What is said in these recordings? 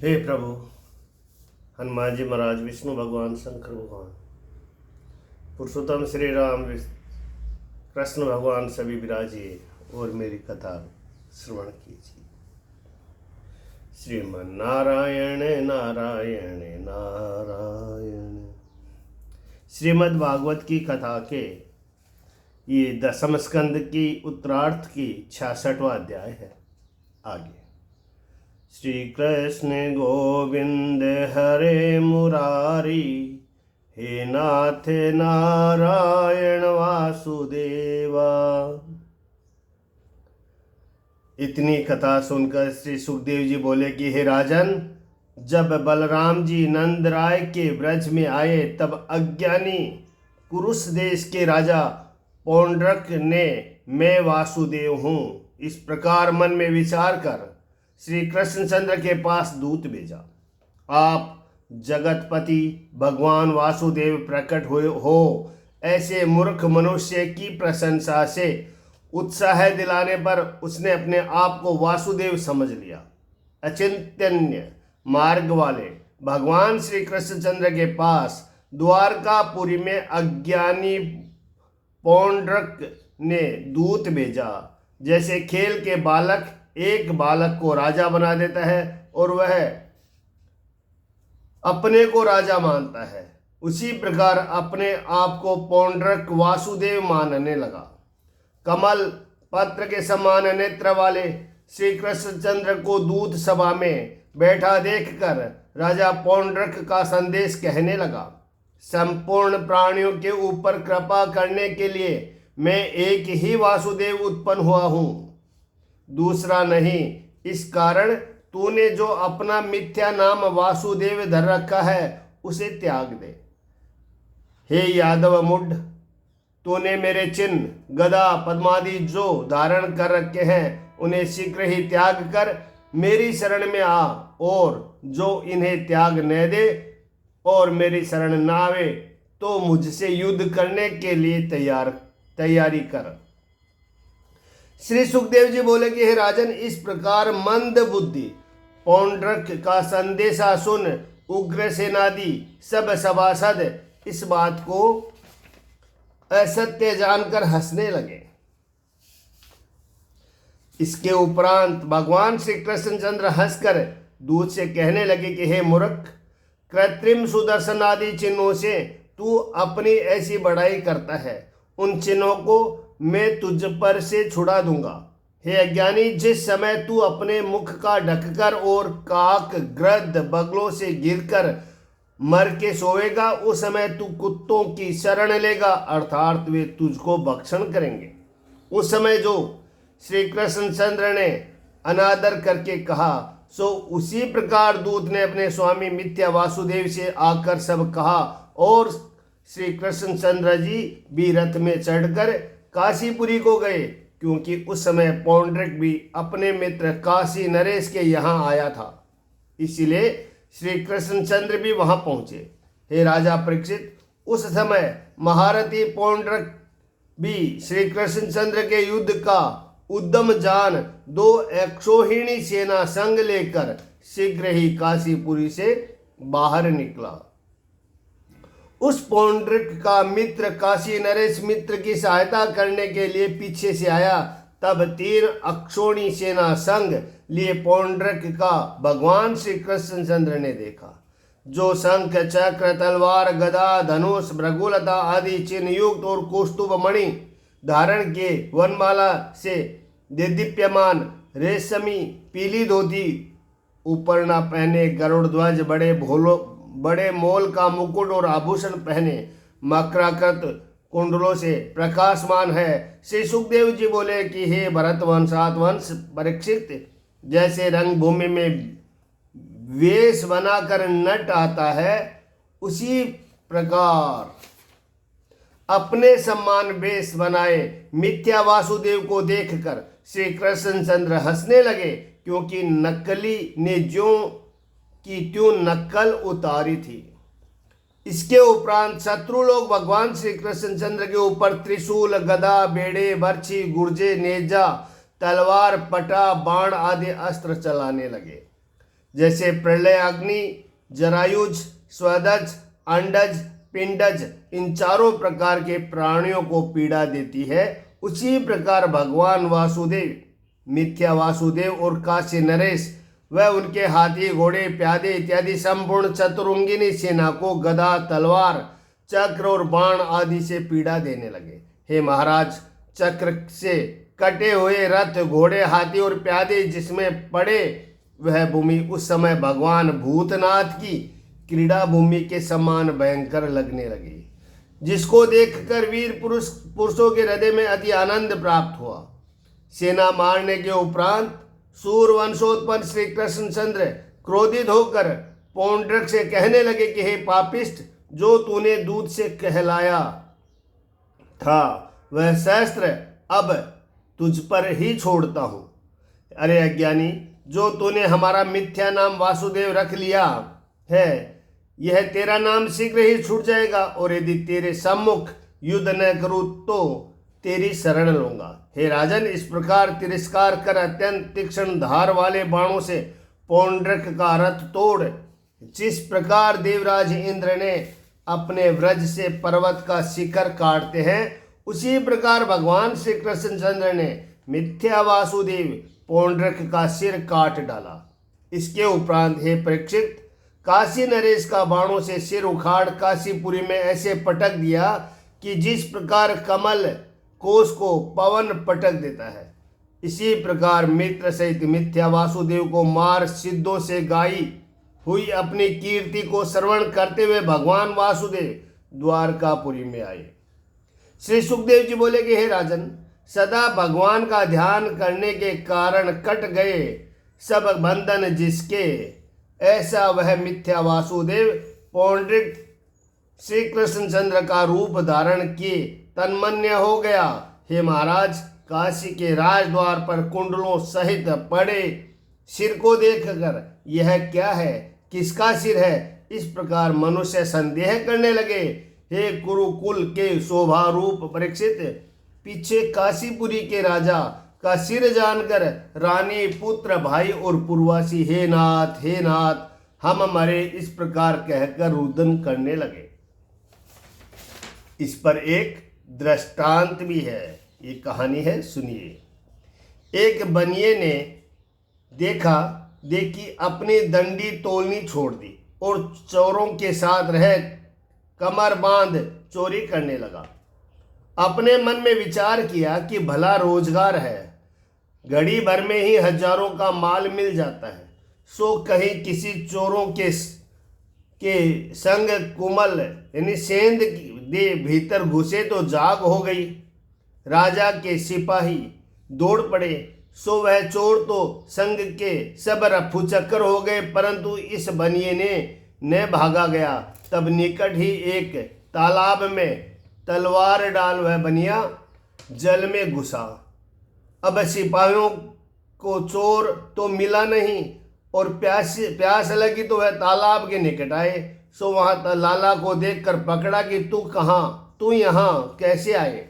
हे प्रभु, हनुमान जी महाराज, विष्णु भगवान, शंकर भगवान, पुरुषोत्तम श्री राम, कृष्ण भगवान सभी विराजिए और मेरी कथा श्रवण कीजिए। श्रीमन नारायण नारायण नारायण। श्रीमद् भागवत की कथा के ये दसम स्कंद की उत्तरार्थ की 66वां अध्याय है। आगे श्री कृष्ण गोविंद हरे मुरारी, हे नाथ नारायण वासुदेवा। इतनी कथा सुनकर श्री सुखदेव जी बोले कि हे राजन, जब बलराम जी नंद राय के ब्रज में आए तब अज्ञानी कुरुष देश के राजा पौंड्रक ने मैं वासुदेव हूँ इस प्रकार मन में विचार कर श्री कृष्णचंद्र के पास दूत भेजा। आप जगतपति भगवान वासुदेव प्रकट हुए हो ऐसे मूर्ख मनुष्य की प्रशंसा से उत्साह दिलाने पर उसने अपने आप को वासुदेव समझ लिया। अचिंतन्य मार्ग वाले भगवान श्री कृष्णचंद्र के पास द्वारकापुरी में अज्ञानी पौंड्रक ने दूत भेजा। जैसे खेल के बालक एक बालक को राजा बना देता है और वह अपने को राजा मानता है, उसी प्रकार अपने आप को पौंड्रक वासुदेव मानने लगा। कमल पत्र के समान नेत्र वाले श्री कृष्णचंद्र को दूत सभा में बैठा देखकर राजा पौंड्रक का संदेश कहने लगा। संपूर्ण प्राणियों के ऊपर कृपा करने के लिए मैं एक ही वासुदेव उत्पन्न हुआ हूँ, दूसरा नहीं। इस कारण तूने जो अपना मिथ्या नाम वासुदेव धर रखा है उसे त्याग दे। हे यादव मुड, तूने मेरे चिन्ह गदा पद्मादि जो धारण कर रखे हैं उन्हें शीघ्र ही त्याग कर मेरी शरण में आ, और जो इन्हें त्याग न दे और मेरी शरण न आवे तो मुझसे युद्ध करने के लिए तैयारी कर। श्री सुखदेव जी बोले कि हे राजन, इस प्रकार मंद बुद्धि पौंड्रक का संदेशा सुन उग्र सेनादि सब सभासद इस बात को असत्य जानकर हंसने लगे। इसके उपरांत भगवान श्री कृष्णचंद्र हंसकर दूत से कहने लगे कि हे मूर्ख, कृत्रिम सुदर्शन आदि चिन्हों से तू अपनी ऐसी बड़ाई करता है, उन चिन्हों को मैं तुझ पर से छुड़ा दूंगा। हे अज्ञानी, जिस समय तू अपने मुख का ढककर और काक गृध्र बगलों से गिरकर मर के सोएगा, उस समय तू कुत्तों की शरण लेगा, अर्थात वे तुझको भक्षण करेंगे। उस समय जो श्री कृष्णचंद्र ने अनादर करके कहा सो उसी प्रकार दूत ने अपने स्वामी मिथ्या वासुदेव से आकर सब कहा, और श्री कृष्णचंद्र जी भी रथ में चढ़कर काशीपुरी को गए, क्योंकि उस समय पौंड्रक भी अपने मित्र काशी नरेश के यहाँ आया था, इसलिए श्री कृष्णचंद्र भी वहां पहुंचे। हे राजा परीक्षित, उस समय महारथी पौंड्रक भी श्री कृष्णचंद्र के युद्ध का उद्यम जान 2 अक्षोहिणी सेना संग लेकर शीघ्र ही काशीपुरी से बाहर निकला। उस पौंड्रक का मित्र काशी नरेश मित्र की सहायता करने के लिए पीछे से आया। तब 3 अक्षोणी सेना संग लिए पौंड्रक का भगवान श्री कृष्णचंद्र ने देखा, जो शंख चक्र तलवार गदा धनुष भृगुलता आदि चिन्ह युक्त और कौस्तुभ मणि धारण के वनमाला से देदीप्यमान रेशमी पीली धोती ऊपर न पहने, गरुड़ ध्वज बड़े मोल का मुकुट और आभूषण पहने, मकराकृत कुंडलों से प्रकाशमान है। श्री सुखदेव जी बोले कि हे भरत वंश परीक्षित, जैसे रंगभूमि में वेश बनाकर नट आता है, उसी प्रकार अपने समान वेश बनाए मिथ्या वासुदेव को देखकर श्री कृष्णचंद्र हंसने लगे, क्योंकि नकली ने ज्यों की त्यों नकल उतारी थी। इसके उपरांत शत्रु लोग भगवान श्री कृष्णचंद्र के ऊपर त्रिशूल गदा बेड़े बर्छी गुर्जे नेजा तलवार पटा बाण आदि अस्त्र चलाने लगे। जैसे प्रलय अग्नि, जरायुज, स्वदज, अंडज, पिंडज इन चारों प्रकार के प्राणियों को पीड़ा देती है, उसी प्रकार भगवान वासुदेव, मिथ्या वासुदेव और काशी नरेश वह उनके हाथी, घोड़े, प्यादे इत्यादि संपूर्ण चतुरंगिनी सेना को गदा, तलवार, चक्र और बाण आदि से पीड़ा देने लगे। हे महाराज, चक्र से कटे हुए रथ, घोड़े, हाथी और प्यादे जिसमें पड़े वह भूमि उस समय भगवान भूतनाथ की क्रीड़ा भूमि के समान भयंकर लगने लगी, जिसको देखकर वीर पुरुषों के हृदय में अति आनंद प्राप्त हुआ। सेना मारने के उपरांत सूर वंशोत्पन्न श्री कृष्णचंद्र क्रोधित होकर पौंड्रक से कहने लगे कि हे पापिष्ट, जो तूने दूध से कहलाया था वह शस्त्र अब तुझ पर ही छोड़ता हूं। अरे अज्ञानी, जो तूने हमारा मिथ्या नाम वासुदेव रख लिया है, यह तेरा नाम शीघ्र ही छूट जाएगा, और यदि तेरे सम्मुख युद्ध न करूं तो तेरी शरण लूंगा। हे राजन, इस प्रकार तिरस्कार कर अत्यंत तीक्ष्ण धार वाले बाणों से पौंड्रक का रथ तोड़, जिस प्रकार देवराज इंद्र ने अपने व्रज से पर्वत का शिखर काटते हैं, उसी प्रकार भगवान श्री कृष्णचंद्र ने मिथ्या वासुदेव पौंड्रक का सिर काट डाला। इसके उपरांत हे परीक्षित, काशी नरेश का बाणों से सिर उखाड़ काशीपुरी में ऐसे पटक दिया कि जिस प्रकार कमल कोष को पवन पटक देता है, इसी प्रकार मित्र सहित मिथ्या वासुदेव को मार सिद्धों से गाई हुई अपनी कीर्ति को श्रवण करते हुए भगवान वासुदेव द्वारकापुरी में आए। श्री सुखदेव जी बोले कि हे राजन, सदा भगवान का ध्यान करने के कारण कट गए सब बंधन जिसके, ऐसा वह मिथ्या वासुदेव पौंड्रिक श्री कृष्णचंद्र का रूप धारण किए तन्मन्य हो गया। हे महाराज, काशी के राजद्वार पर कुंडलों सहित पड़े सिर को देखकर यह क्या है, किसका सिर है, इस प्रकार मनुष्य संदेह करने लगे। हे कुरुकुल के शोभा रूप परीक्षित, पीछे काशीपुरी के राजा का सिर जानकर रानी, पुत्र, भाई और पूर्ववासी हे नाथ हम मरे, इस प्रकार कहकर रुदन करने लगे। इस पर एक दृष्टांत भी है, ये कहानी है, सुनिए। एक बनिए ने देखी अपनी दंडी तोलनी छोड़ दी और चोरों के साथ रह कमर बांध चोरी करने लगा। अपने मन में विचार किया कि भला रोजगार है, घड़ी भर में ही हजारों का माल मिल जाता है, सो कहीं किसी चोरों के संग कुमल यानी सेंध दे भीतर घुसे तो जाग हो गई। राजा के सिपाही दौड़ पड़े, सो वह चोर तो संग के सब रफू चक्कर हो गए, परंतु इस बनिए ने न भागा गया। तब निकट ही एक तालाब में तलवार डाल वह बनिया जल में घुसा। अब सिपाहियों को चोर तो मिला नहीं और प्यास लगी तो वह तालाब के निकट आए। सो वहां लाला को देखकर पकड़ा कि तू यहाँ कैसे आए।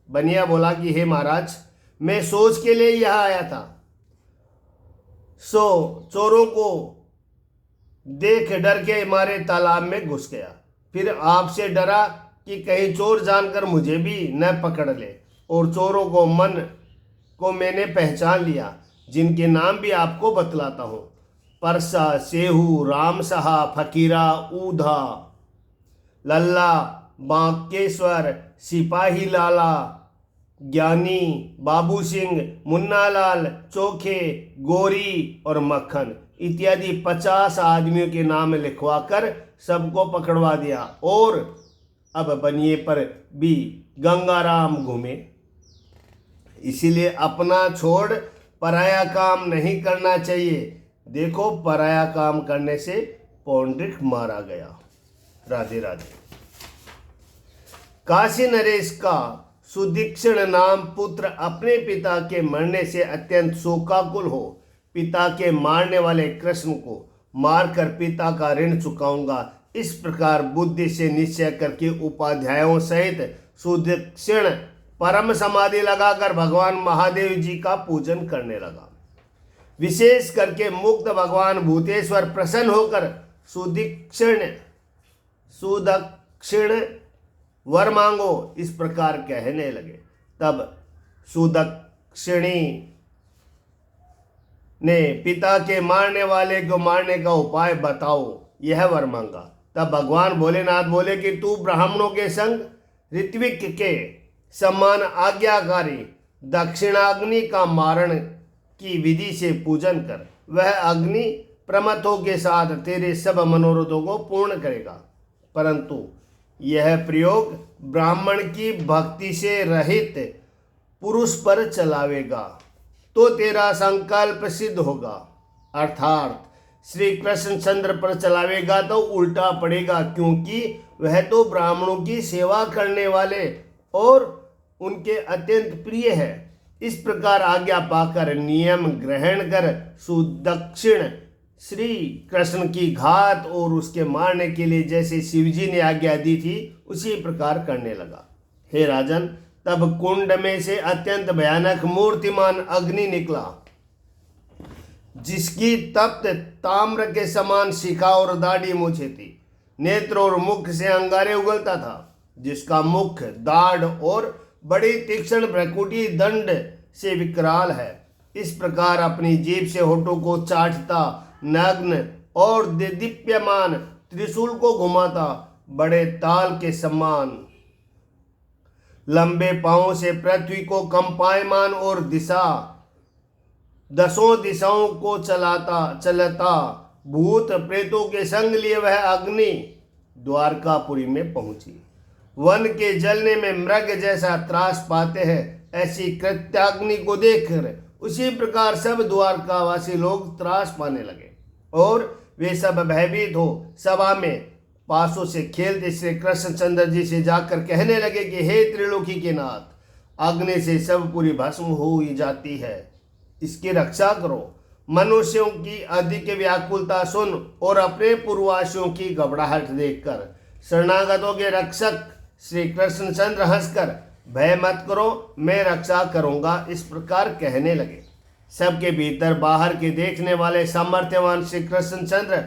बनिया बोला कि हे महाराज, मैं सोच के लिए यहाँ आया था, सो चोरों को देख डर के मारे तालाब में घुस गया। फिर आपसे डरा कि कहीं चोर जानकर मुझे भी न पकड़ ले, और चोरों को मैंने पहचान लिया, जिनके नाम भी आपको बतलाता हूँ। परसा, सेहू, रामसहा, फकीरा, ऊधा, लल्ला, बांकेश्वर, सिपाही लाला, ज्ञानी, बाबू सिंह, मुन्नालाल, चोखे, गोरी और मक्खन इत्यादि 50 आदमियों के नाम लिखवाकर सबको पकड़वा दिया। और अब बनिए पर भी गंगाराम घूमे। इसीलिए अपना छोड़ पराया काम नहीं करना चाहिए। देखो, पराया काम करने से पौंड्रिक मारा गया। राधे राधे। काशी नरेश का सुदीक्षण नाम पुत्र अपने पिता के मरने से अत्यंत शोकाकुल हो, पिता के मारने वाले कृष्ण को मारकर पिता का ऋण चुकाऊंगा, इस प्रकार बुद्धि से निश्चय करके उपाध्यायों सहित सुदीक्षण परम समाधि लगाकर भगवान महादेव जी का पूजन करने लगा। विशेष करके मुक्त भगवान भूतेश्वर प्रसन्न होकर सुदक्षिण वर मांगो, इस प्रकार कहने लगे। तब सुदक्षिणी ने पिता के मारने वाले को मारने का उपाय बताओ, यह वर मांगा। तब भगवान भोलेनाथ बोले कि तू ब्राह्मणों के संग ऋत्विक के समान आज्ञाकारी दक्षिणाग्नि का मारण की विधि से पूजन कर। वह अग्नि प्रमथों के साथ तेरे सब मनोरथों को पूर्ण करेगा, परंतु यह प्रयोग ब्राह्मण की भक्ति से रहित पुरुष पर चलावेगा तो तेरा संकल्प सिद्ध होगा, अर्थात श्री कृष्णचंद्र पर चलावेगा तो उल्टा पड़ेगा, क्योंकि वह तो ब्राह्मणों की सेवा करने वाले और उनके अत्यंत प्रिय है। इस प्रकार आज्ञा पाकर नियम ग्रहण कर सुदक्षिण श्री कृष्ण की घात और उसके मारने के लिए जैसे शिवजी ने आज्ञा दी थी उसी प्रकार करने लगा। हे राजन, तब कुंड में से अत्यंत भयानक मूर्तिमान अग्नि निकला, जिसकी तप्त ताम्र के समान शिखा और दाढ़ी मूछें थी। नेत्र और मुख से अंगारे उगलता था, जिसका मुख दाढ़ और बड़ी तीक्ष्ण भ्रकुटी दंड से विकराल है। इस प्रकार अपनी जीभ से होठों को चाटता, नग्न और दीप्यमान त्रिशूल को घुमाता, बड़े ताल के समान लंबे पांवों से पृथ्वी को कंपायमान और दसों दिशाओं को चलता भूत प्रेतों के संग लिए वह अग्नि द्वारकापुरी में पहुंची। वन के जलने में मृग जैसा त्रास पाते हैं, ऐसी कृत्याग्नि को देखकर उसी प्रकार सब द्वारकावासी लोग त्रास पाने लगे और वे सब भयभीत हो सभा में पासों से खेलते श्री कृष्णचंद्र जी से जाकर कहने लगे कि हे त्रिलोकी के नाथ, अग्नि से सब पूरी भस्म हो ही जाती है, इसकी रक्षा करो। मनुष्यों की अधिक व्याकुलता सुन और अपने पूर्ववासियों की घबराहट देखकर शरणागतों के रक्षक श्री कृष्णचंद्र हंसकर भय मत करो, मैं रक्षा करूंगा, इस प्रकार कहने लगे। सबके भीतर बाहर के देखने वाले सामर्थ्यवान श्री कृष्णचंद्र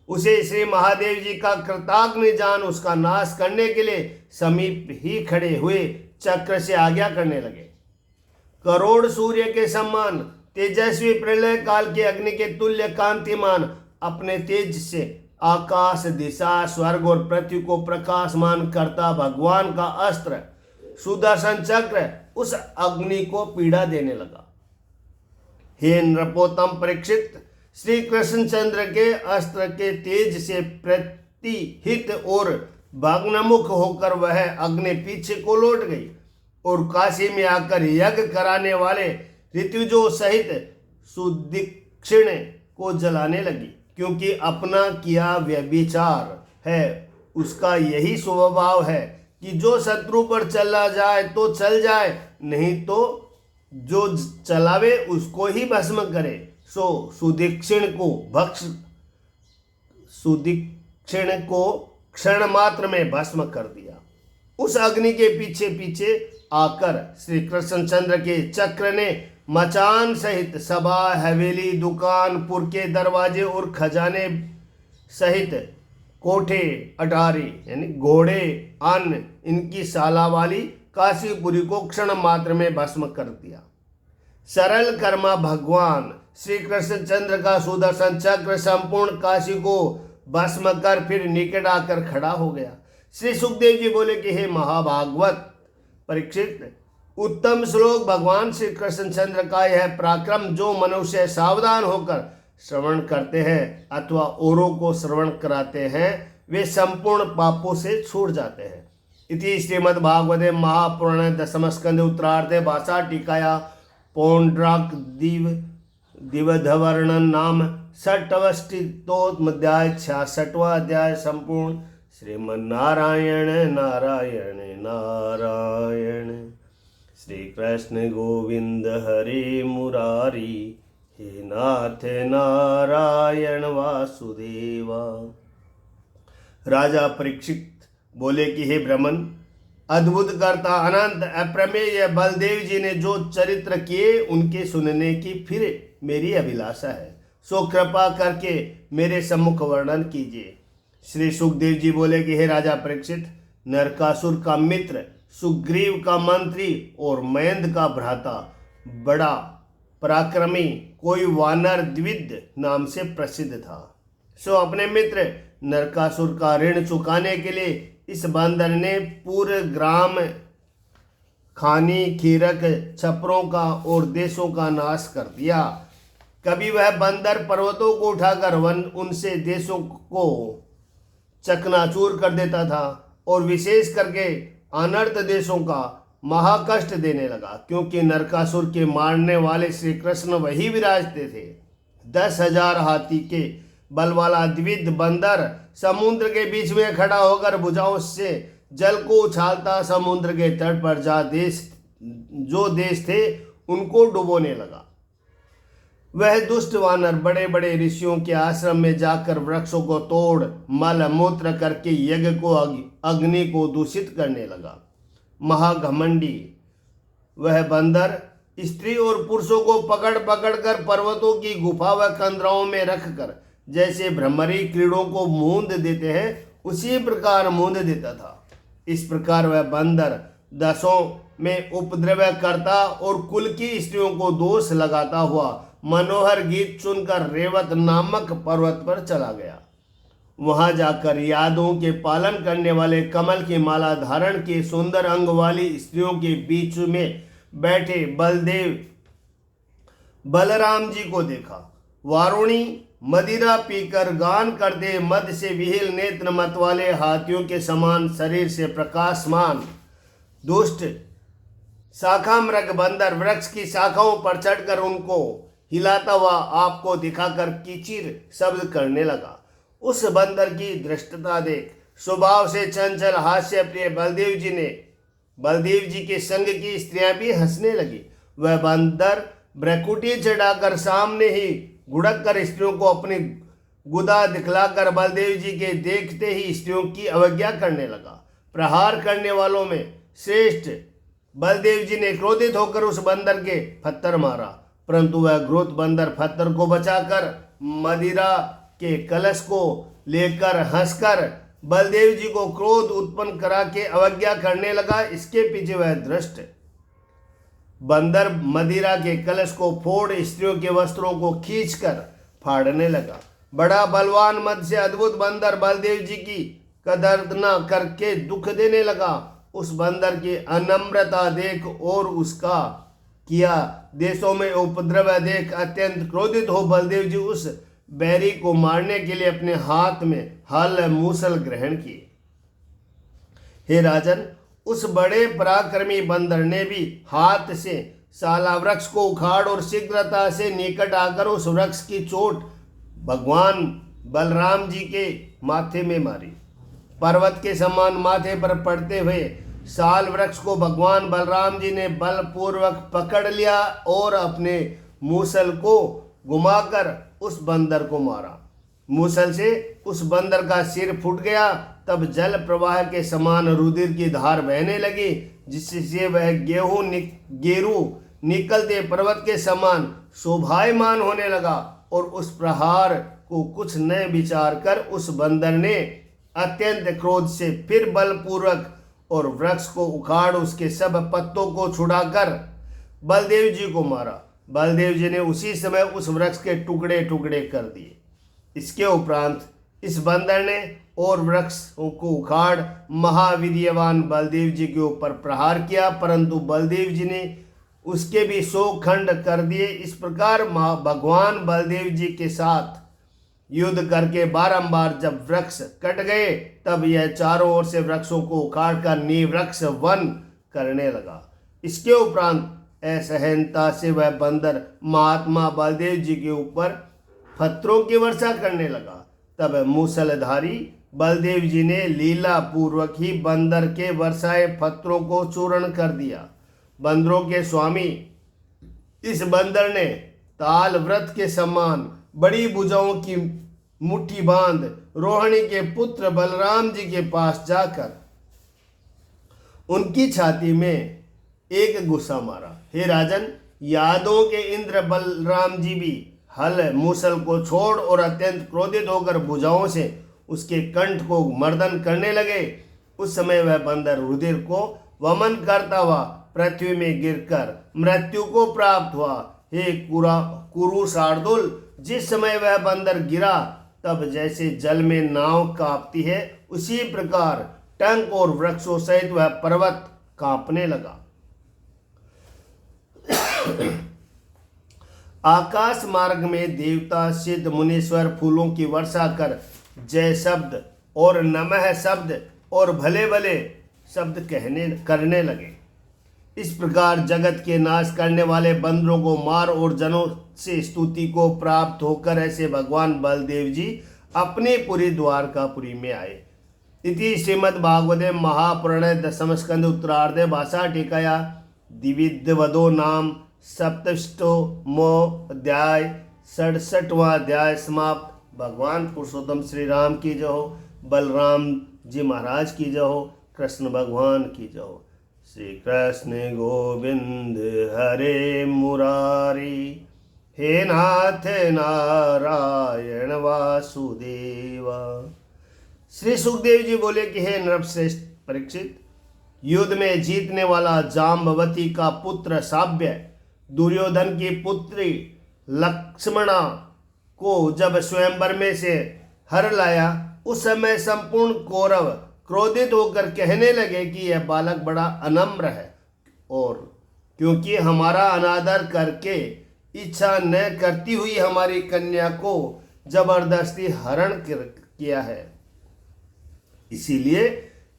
उसे श्री महादेव जी का कृताग्नि जान उसका नाश करने के लिए समीप ही खड़े हुए चक्र से आज्ञा करने लगे। करोड़ सूर्य के समान तेजस्वी प्रलय काल के अग्नि के तुल्य कांतिमान अपने तेज से आकाश, दिशा, स्वर्ग और पृथ्वी को प्रकाशमान करता भगवान का अस्त्र सुदर्शन चक्र उस अग्नि को पीड़ा देने लगा। हे नृपोत्तम परीक्षित, श्री कृष्णचंद्र के अस्त्र के तेज से प्रतिहित और भग्नमुख होकर वह अग्नि पीछे को लौट गई और काशी में आकर यज्ञ कराने वाले ऋतुजों सहित सुदक्षिण को जलाने लगी, क्योंकि अपना किया व्यभिचार है। उसका यही स्वभाव है कि जो शत्रु पर चला जाए तो चल जाए, नहीं तो जो चलावे उसको ही भस्म करे। सो सुदक्षिण को क्षण मात्र में भस्म कर दिया। उस अग्नि के पीछे पीछे आकर श्री कृष्णचंद्र के चक्र ने मचान सहित सभा, हवेली, दुकान, पुर के दरवाजे और खजाने सहित कोठे, अटारी यानी घोड़े, अन्न, इनकी शाला वाली काशीपुरी को क्षण मात्र में भस्म कर दिया। सरल कर्मा भगवान श्री कृष्णचंद्र का सुदर्शन चक्र संपूर्ण काशी को भस्म कर फिर निकट आकर खड़ा हो गया। श्री सुखदेव जी बोले कि हे महाभागवत परीक्षित, उत्तम श्लोक भगवान श्री कृष्णचंद्र का यह पराक्रम जो मनुष्य सावधान होकर श्रवण करते हैं अथवा औरों को श्रवण कराते हैं, वे संपूर्ण पापों से छूट जाते हैं। इति श्रीमद्भागवते महापुराणे दशम स्कंधे उत्तरार्धे भाषा टीकाया पौंड्राक दिवधवर्णन नाम षष्ठवष्टितोत्मध्याय 66वां अध्याय संपूर्ण। श्रीमन्नारायण नारायण नारायण। श्री कृष्ण गोविंद हरे मुरारी, हे नाथ नारायण वासुदेवा। राजा परीक्षित बोले कि हे ब्रह्मन, अद्भुत कर्ता अनंत अप्रमेय बलदेव जी ने जो चरित्र किए उनके सुनने की फिर मेरी अभिलाषा है, सो कृपा करके मेरे सम्मुख वर्णन कीजिए। श्री सुखदेव जी बोले कि हे राजा परीक्षित, नरकासुर का मित्र, सुग्रीव का मंत्री और मयंद का भ्राता, बड़ा पराक्रमी कोई वानर द्विद नाम से प्रसिद्ध था। सो अपने मित्र नरकासुर का ऋण चुकाने के लिए इस बंदर ने पूरे ग्राम, खानी, खीरक, छपरों का और देशों का नाश कर दिया। कभी वह बंदर पर्वतों को उठाकर उनसे देशों को चकनाचूर कर देता था और विशेष करके अनर्थ देशों का महाकष्ट देने लगा, क्योंकि नरकासुर के मारने वाले श्री कृष्ण वही विराजते थे। 10,000 हाथी के बल वाला द्विध बंदर समुद्र के बीच में खड़ा होकर भुजाओं से जल को उछालता समुद्र के तट पर जो देश थे उनको डुबोने लगा। वह दुष्ट वानर बड़े बड़े ऋषियों के आश्रम में जाकर वृक्षों को तोड़ मल मूत्र करके यज्ञ को, अग्नि को दूषित करने लगा। महाघमंडी वह बंदर स्त्री और पुरुषों को पकड़ पकड़ कर पर्वतों की गुफा व कंदराओं में रखकर जैसे भ्रमरी कीड़ों को मूंद देते हैं उसी प्रकार मूंद देता था। इस प्रकार वह बंदर दसों में उपद्रव करता और कुल की स्त्रियों को दोष लगाता हुआ मनोहर गीत चुनकर रेवत नामक पर्वत पर चला गया। वहां जाकर यादों के पालन करने वाले कमल की माला धारण की सुंदर अंग वाली स्त्रियों के बीच में बैठे बलराम जी को देखा। वारुणी मदिरा पीकर गान करते मद से विहिल नेत्र मत वाले हाथियों के समान शरीर से प्रकाशमान दुष्ट शाखा मृग बंदर वृक्ष की शाखाओं पर चढ़कर उनको हिलाता हुआ आपको दिखाकर कीचिर शब्द करने लगा। उस बंदर की दृष्टता देख स्वभाव से चंचल हास्य प्रिय बलदेव जी के संग की स्त्रियां भी हंसने लगी। वह बंदर भ्रकुटी चढ़ाकर सामने ही गुड़क कर स्त्रियों को अपनी गुदा दिखलाकर बलदेव जी के देखते ही स्त्रियों की अवज्ञा करने लगा। प्रहार करने वालों में श्रेष्ठ बलदेव जी ने क्रोधित होकर उस बंदर के पत्थर मारा, परंतु वह क्रोध बंदर पत्थर को बचाकर मदिरा के कलश को लेकर हंसकर बलदेव जी को क्रोध उत्पन्न करा के अवज्ञा करने लगा। इसके पीछे वह दृष्ट बंदर मदिरा के कलश को फोड़ स्त्रियों के वस्त्रों को खींचकर फाड़ने लगा। बड़ा बलवान मद से अद्भुत बंदर बलदेव जी की कदर न करके दुख देने लगा। उस बंदर की अनम्रता देख और उसका किया देशों में उपद्रव देख अत्यंत क्रोधित हो बलदेव जी उस बैरी को मारने के लिए अपने हाथ में हल मूसल ग्रहण किए। हे राजन, उस बड़े पराक्रमी बंदर ने भी हाथ से साला वृक्ष को उखाड़ और शीघ्रता से निकट आकर उस वृक्ष की चोट भगवान बलराम जी के माथे में मारी। पर्वत के समान माथे पर पड़ते हुए साल वृक्ष को भगवान बलराम जी ने बलपूर्वक पकड़ लिया और अपने मूसल को घुमाकर उस बंदर को मारा। मूसल से उस बंदर का सिर फूट गया। तब जल प्रवाह के समान रुधिर की धार बहने लगी, जिससे वह गेरू निकलते पर्वत के समान शोभायमान होने लगा। और उस प्रहार को कुछ न विचार कर उस बंदर ने अत्यंत क्रोध से फिर बलपूर्वक और वृक्ष को उखाड़ उसके सब पत्तों को छुड़ाकर बलदेव जी को मारा। बलदेव जी ने उसी समय उस वृक्ष के टुकड़े टुकड़े कर दिए। इसके उपरांत इस बंदर ने और वृक्ष को उखाड़ महावीर्यवान बलदेव जी के ऊपर प्रहार किया, परंतु बलदेव जी ने उसके भी 100 खंड कर दिए। इस प्रकार भगवान बलदेव जी के साथ युद्ध करके बारंबार जब वृक्ष कट गए, तब यह चारों ओर से वृक्षों को उखाड़ कर निवृक्ष वन करने लगा। इसके उपरांत असहनता से वह बंदर महात्मा बलदेव जी के ऊपर पत्थरों की वर्षा करने लगा। तब मूसलधारी बलदेव जी ने लीला पूर्वक ही बंदर के वर्षाए पत्थरों को चूर्ण कर दिया। बंदरों के स्वामी इस बंदर ने ताल व्रत के समान बड़ी भुजाओं की मुट्ठी बांध रोहिणी के पुत्र बलराम जी के पास जाकर उनकी छाती में एक गुस्सा मारा। हे राजन, यादवों के इंद्र बलराम जी भी हल मूसल को छोड़ और अत्यंत क्रोधित होकर भुजाओं से उसके कंठ को मर्दन करने लगे। उस समय वह बंदर रुधिर को वमन करता हुआ पृथ्वी में गिरकर मृत्यु को प्राप्त हुआ। हे कुरु शार्दुल, जिस समय वह बंदर गिरा तब जैसे जल में नाव कांपती है, उसी प्रकार टंक और वृक्षों सहित वह पर्वत कांपने लगा। आकाश मार्ग में देवता सिद्ध मुनीश्वर फूलों की वर्षा कर जय शब्द और नमः शब्द और भले भले शब्द करने लगे। इस प्रकार जगत के नाश करने वाले बंदरों को मार और जनों से स्तुति को प्राप्त होकर ऐसे भगवान बलदेव जी अपने पुरी द्वारकापुरी में आए। इति श्रीमद्भागवते महापुराणे दशम स्कंद उत्तरार्धे भाषा टीकाया द्विविधवदो नाम सप्तष्टमो अध्याय 67वां अध्याय समाप्त। भगवान पुरुषोत्तम श्री राम की जय हो, बलराम जी महाराज की जय हो, कृष्ण भगवान की जय हो। श्री कृष्ण गोविंद हरे मुरारी, हे नाथ नारायण वासुदेवा। श्री सुखदेव जी बोले कि हे नृपश्रेष्ठ परीक्षित, युद्ध में जीतने वाला जाम्बवती का पुत्र साव्य दुर्योधन की पुत्री लक्ष्मणा को जब स्वयंवर में से हर लाया, उस समय संपूर्ण कौरव क्रोधित होकर कहने लगे कि यह बालक बड़ा अनम्र है और क्योंकि हमारा अनादर करके इच्छा न करती हुई हमारी कन्या को जबरदस्ती हरण किया है, इसीलिए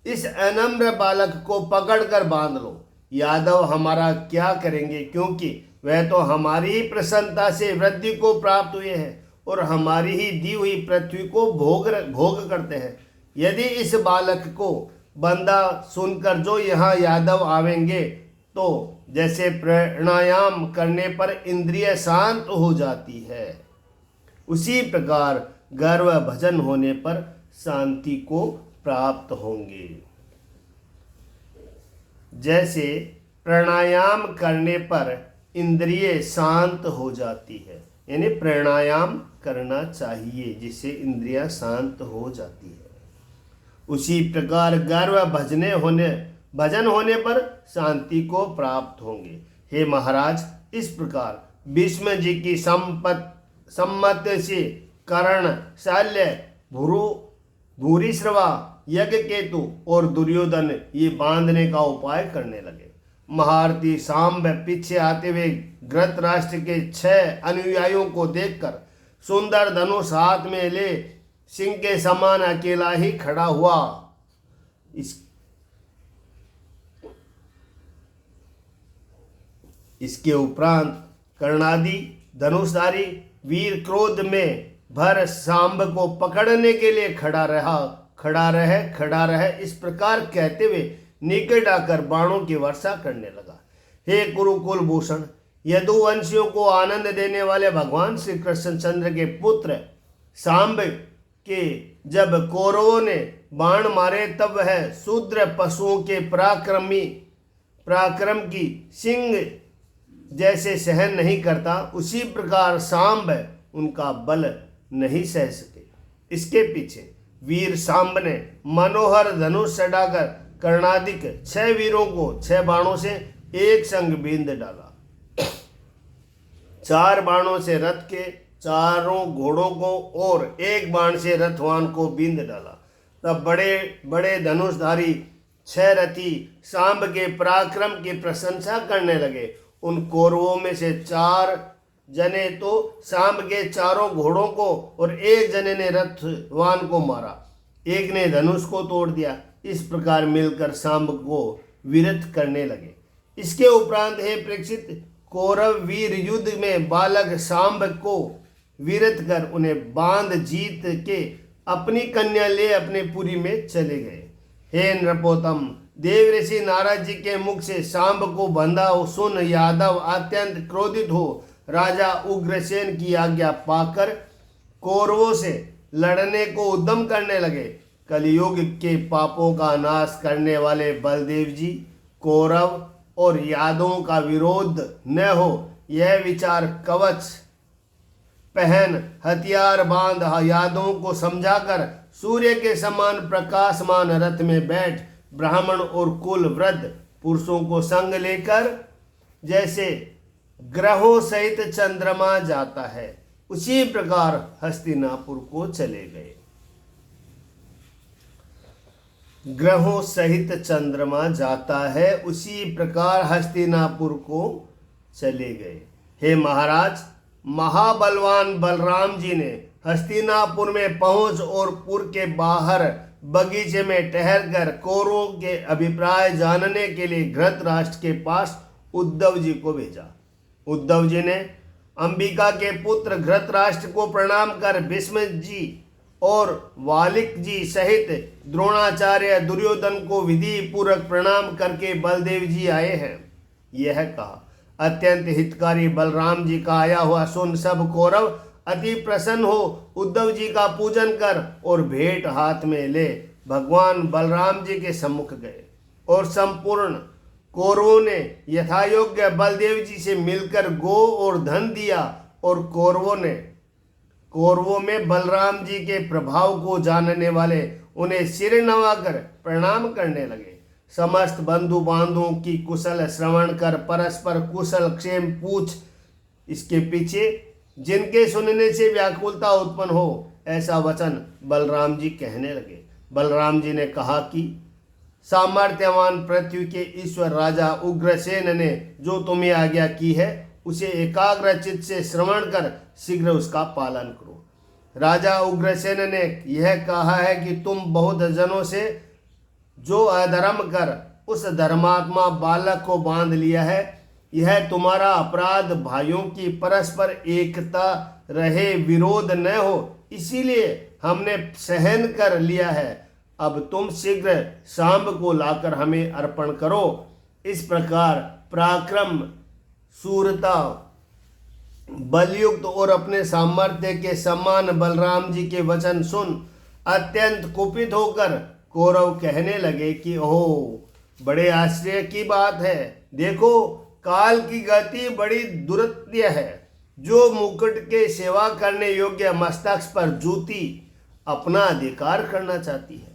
इस अनम्र बालक को पकड़कर बांध लो। यादव हमारा क्या करेंगे, क्योंकि वह तो हमारी ही प्रसन्नता से वृद्धि को प्राप्त हुए हैं और हमारी ही दी हुई पृथ्वी को भोग करते हैं। यदि इस बालक को बंदा सुनकर जो यहाँ यादव आवेंगे तो जैसे प्राणायाम करने पर इंद्रिय शांत हो जाती है, उसी प्रकार गर्व भजन होने पर शांति को प्राप्त होंगे। जैसे प्राणायाम करने पर इंद्रिय शांत हो जाती है, यानी प्राणायाम करना चाहिए जिससे इंद्रियां शांत हो जाती है, उसी प्रकार गर्व भजन होने पर शांति को प्राप्त होंगे। हे महाराज, इस प्रकार भीष्म जी की सम्मत से कर्ण, शल्य, भूरिश्रवा, यज्ञकेतु और दुर्योधन ये बांधने का उपाय करने लगे। महारथी सांब पीछे आते हुए धृतराष्ट्र के 6 अनुयायियों को देखकर सुंदर धनुष हाथ में ले सिंह के समान अकेला ही खड़ा हुआ। इसके उपरांत कर्णादि धनुषधारी वीर क्रोध में भर सांब को पकड़ने के लिए खड़ा रहे इस प्रकार कहते हुए निकट आकर बाणों की वर्षा करने लगा। हे कुरुकुल भूषण, यदुवंशियों को आनंद देने वाले भगवान श्री कृष्णचंद्र के पुत्र सांब के जब कौरवों ने बाण मारे तब वह शूद्र पशुओं के पराक्रम की सिंह जैसे सहन नहीं करता, उसी प्रकार सांब उनका बल नहीं सह सके। इसके पीछे वीर सांब ने मनोहर धनुष चढ़ाकर कर्णादिक 6 वीरों को 6 बाणों से एक संग बींध डाला। 4 बाणों से रथ के चारों घोड़ों को और 1 बाण से रथवान को बींध डाला। तब बड़े बड़े धनुषधारी 6 रथी सांब के पराक्रम की प्रशंसा करने लगे। उन कौरवों में से 4 जने तो सांब के चारों घोड़ों को और 1 जने ने रथवान को मारा, एक ने धनुष को तोड़ दिया। इस प्रकार मिलकर सांब को विरत करने लगे। इसके उपरांत हे परीक्षित, कौरव वीर युद्ध में बालक सांब को विरत कर उन्हें बांध जीत के अपनी कन्या ले अपने पुरी में चले गए। हे नृपोत्तम, देव ऋषि नारद जी के मुख से सांब को बंधा सुन यादव अत्यंत क्रोधित हो राजा उग्रसेन की आज्ञा पाकर कौरवों से लड़ने को उद्यम करने लगे। कलयुग के पापों का नाश करने वाले बलदेव जी कौरव और यादवों का विरोध न हो यह विचार कवच पहन हथियार बांध यादवों को समझाकर सूर्य के समान प्रकाशमान रथ में बैठ ब्राह्मण और कुल वृद्ध पुरुषों को संग लेकर जैसे ग्रहों सहित चंद्रमा जाता है उसी प्रकार हस्तिनापुर को चले गए। ग्रहों सहित चंद्रमा जाता है उसी प्रकार हस्तिनापुर को चले गए। हे महाराज, महाबलवान बलराम जी ने हस्तिनापुर में पहुंच और पुर के बाहर बगीचे में ठहरकर कौरवों के अभिप्राय जानने के लिए धृतराष्ट्र के पास उद्धव जी को भेजा। उद्धव जी ने अंबिका के पुत्र धृतराष्ट्र को प्रणाम कर भीष्म जी और वालिक जी सहित द्रोणाचार्य दुर्योधन को विधि पूर्वक प्रणाम करके बलदेव जी आए हैं यह कहा। अत्यंत हितकारी बलराम जी का आया हुआ सुन सब कौरव अति प्रसन्न हो उद्धव जी का पूजन कर और भेंट हाथ में ले भगवान बलराम जी के सम्मुख गए और संपूर्ण कौरवों ने यथायोग्य बलदेव जी से मिलकर गो और धन दिया और कौरवों में बलराम जी के प्रभाव को जानने वाले उन्हें सिर नवाकर प्रणाम करने लगे। समस्त बंधु बांधुओं की कुशल श्रवण कर परस्पर कुशल क्षेम पूछ इसके पीछे जिनके सुनने से व्याकुलता उत्पन्न हो ऐसा वचन बलराम जी कहने लगे। बलराम जी ने कहा कि सामर्थ्यवान पृथ्वी के ईश्वर राजा उग्रसेन ने जो तुम्हें आज्ञा की है उसे एकाग्र चित्त से श्रवण कर शीघ्र उसका पालन करो। राजा उग्रसेन ने यह कहा है कि तुम बहुत जनों से जो अधर्म कर उस धर्मात्मा बालक को बांध लिया है यह तुम्हारा अपराध। भाइयों की परस्पर एकता रहे, विरोध न हो, इसीलिए हमने सहन कर लिया है। अब तुम शीघ्र सांब को लाकर हमें अर्पण करो। इस प्रकार पराक्रम, शूरता, बलयुक्त और अपने सामर्थ्य के समान बलराम जी के वचन सुन अत्यंत कुपित होकर कौरव कहने लगे कि ओह, बड़े आश्चर्य की बात है। देखो, काल की गति बड़ी दुरत्य है। जो मुकुट के सेवा करने योग्य मस्तक पर जूती अपना अधिकार करना चाहती है।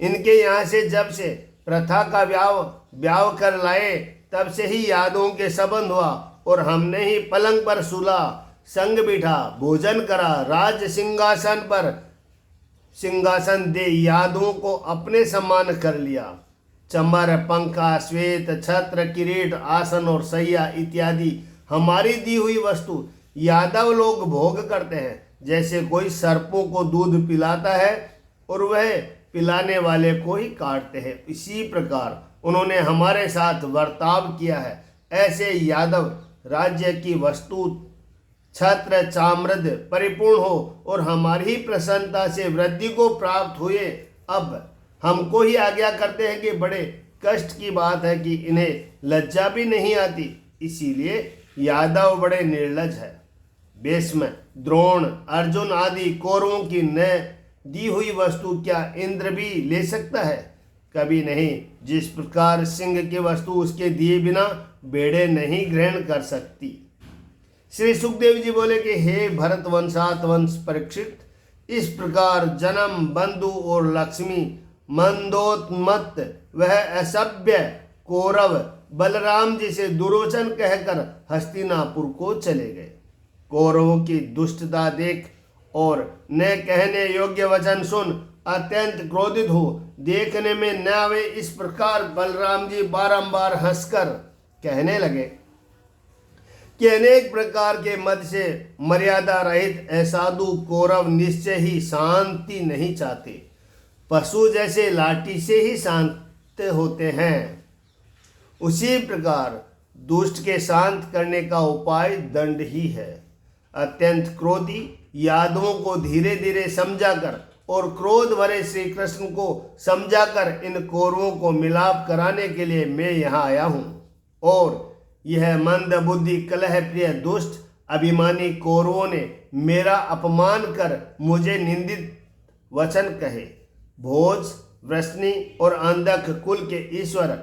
इनके यहाँ से जब से प्रथा का ब्याह कर लाए तब से ही यादवों के संबंध हुआ और हमने ही पलंग पर सुला, संग बिठा, भोजन करा, राज सिंहासन दे यादवों को अपने समान कर लिया। चमर, पंखा, श्वेत छत्र, किरीट, आसन और सैया इत्यादि हमारी दी हुई वस्तु यादव लोग भोग करते हैं। जैसे कोई सर्पों को दूध पिलाता है और वह पिलाने वाले को ही काटते हैं, इसी प्रकार उन्होंने हमारे साथ बर्ताव किया है। ऐसे यादव राज्य की वस्तु छत्र चामृद परिपूर्ण हो और हमारी ही प्रसन्नता से वृद्धि को प्राप्त हुए। अब हमको ही आज्ञा करते हैं कि बड़े कष्ट की बात है कि इन्हें लज्जा भी नहीं आती, इसीलिए यादव बड़े निर्लज है। भीष्म, द्रोण, अर्जुन आदि कौरवों की न दी हुई वस्तु क्या इंद्र भी ले सकता है? कभी नहीं। जिस प्रकार सिंह की वस्तु उसके दिए बिना बेड़े नहीं ग्रहण कर सकती। श्री सुखदेव जी बोले कि हे भरत वंश परीक्षित, इस प्रकार जन्म, बंधु और लक्ष्मी मंदोन्मत्त वह असभ्य कौरव बलराम जी से दुर्वचन कहकर हस्तिनापुर को चले गए। कौरवों की दुष्टता देख और न कहने योग्य वचन सुन अत्यंत क्रोधित हो देखने में न आवे इस प्रकार बलराम जी बारंबार हंसकर कहने लगे कि अनेक प्रकार के मद से मर्यादा रहित असाधु कौरव निश्चय ही शांति नहीं चाहते। पशु जैसे लाठी से ही शांत होते हैं, उसी प्रकार दुष्ट के शांत करने का उपाय दंड ही है। अत्यंत क्रोधी यादवों को धीरे धीरे समझाकर और क्रोध भरे श्री कृष्ण को समझाकर इन कौरवों को मिलाप कराने के लिए मैं यहाँ आया हूँ। और यह मंद बुद्धि कलह प्रिय दुष्ट अभिमानी कौरवों ने मेरा अपमान कर मुझे निंदित वचन कहे। भोज, वृष्णि और अंधक कुल के ईश्वर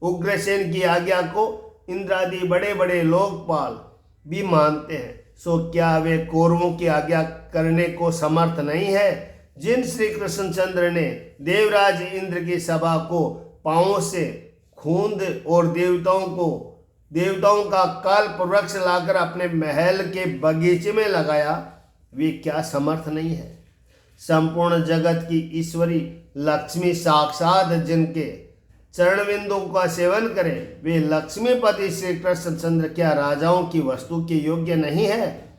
उग्रसेन की आज्ञा को इंद्रादि बड़े बड़े लोकपाल भी मानते हैं, सो क्या वे कौरवों की आज्ञा करने को समर्थ नहीं है? जिन श्री कृष्णचंद्र ने देवराज इंद्र की सभा को पांवों से खूंद और देवताओं का कल्प वृक्ष लाकर अपने महल के बगीचे में लगाया, वे क्या समर्थ नहीं है? संपूर्ण जगत की ईश्वरी लक्ष्मी साक्षात जिनके चरणविंदों का सेवन करें, वे लक्ष्मीपति श्री कृष्णचंद्र क्या राजाओं की वस्तु के योग्य नहीं है?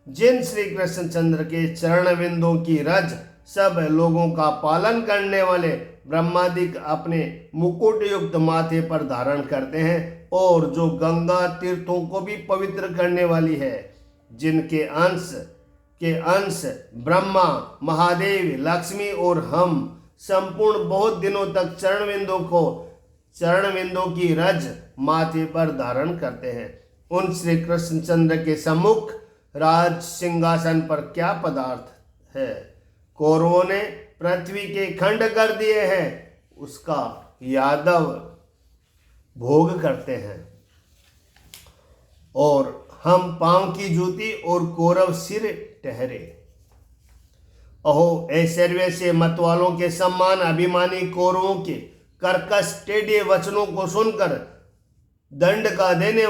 जिन श्री कृष्णचंद्र के चरणविंदों की रज सब लोगों का पालन करने वाले ब्रह्मादिक अपने मुकुट युक्त माथे पर धारण करते हैं, और जो गंगा तीर्थों को भी पवित्र करने वाली है, जिनके अंश ब्रह्मा, महादेव, लक्ष्मी और हम संपूर्ण बहुत दिनों तक चरणविंदों की रज माथे पर धारण करते हैं, उन श्री कृष्णचंद्र के सम्मुख राज सिंहासन पर क्या पदार्थ है? कौरवों ने पृथ्वी के खंड कर दिए हैं, उसका यादव भोग करते हैं, और हम पांव की जूती और कौरव सिर ठहरे। अहो, ऐश्वर्य से मतवालों के सम्मान अभिमानी कौरवों के कर्कश टेढ़े वचनों को सुनकर दंड का देने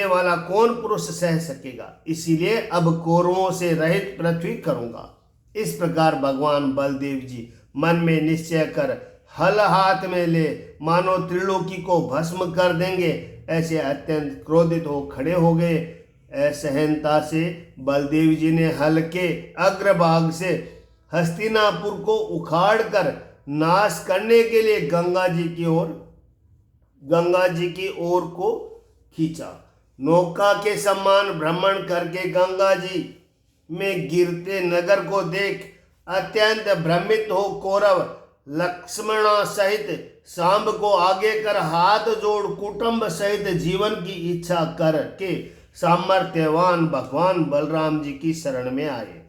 वाला कौन पुरुष सह सकेगा? इसीलिए अब कौरवों से रहित पृथ्वी करूंगा। इस प्रकार भगवान बलदेव जी मन में निश्चय कर हल हाथ में ले मानो त्रिलोकी को भस्म कर देंगे, ऐसे अत्यंत क्रोधित हो खड़े हो गए। असहनता से बलदेव जी ने हल के अग्रभाग से हस्तिनापुर को उखाड़कर नाश करने के लिए गंगा जी की ओर को खींचा। नौका के समान भ्रमण करके गंगा जी में गिरते नगर को देख अत्यंत भ्रमित हो कौरव लक्ष्मणा सहित सांब को आगे कर हाथ जोड़ कुटुंब सहित जीवन की इच्छा करके सामर्थ्यवान भगवान बलराम जी की शरण में आए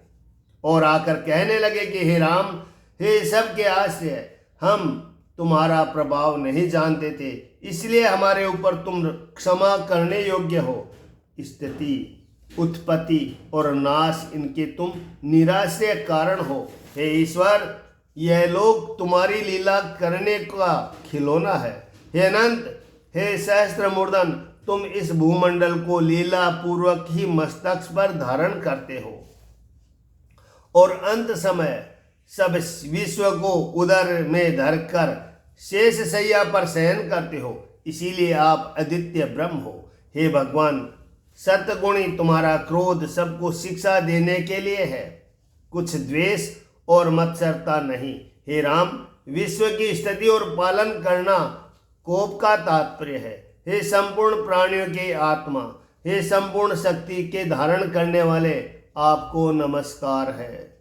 और आकर कहने लगे कि हे राम, हे सबके आश्रय, हम तुम्हारा प्रभाव नहीं जानते थे, इसलिए हमारे ऊपर तुम क्षमा करने योग्य हो। स्थिति, उत्पत्ति और नाश इनके तुम निराश्रय कारण हो। हे ईश्वर, यह लोग तुम्हारी लीला करने का खिलौना है। हे अनंत, हे सहस्त्रमूर्धन, तुम इस भूमंडल को लीला पूर्वक ही मस्तक पर धारण करते हो और अंत समय सब विश्व को उदर में धरकर शेष शैया पर शयन करते हो, इसीलिए आप अद्वितीय ब्रह्म हो। हे भगवान सतगुणी, तुम्हारा क्रोध सबको शिक्षा देने के लिए है, कुछ द्वेष और मत्सरता नहीं। हे राम, विश्व की स्थिति और पालन करना कोप का तात्पर्य है। हे संपूर्ण प्राणियों की आत्मा, हे संपूर्ण शक्ति के धारण करने वाले, आपको नमस्कार है।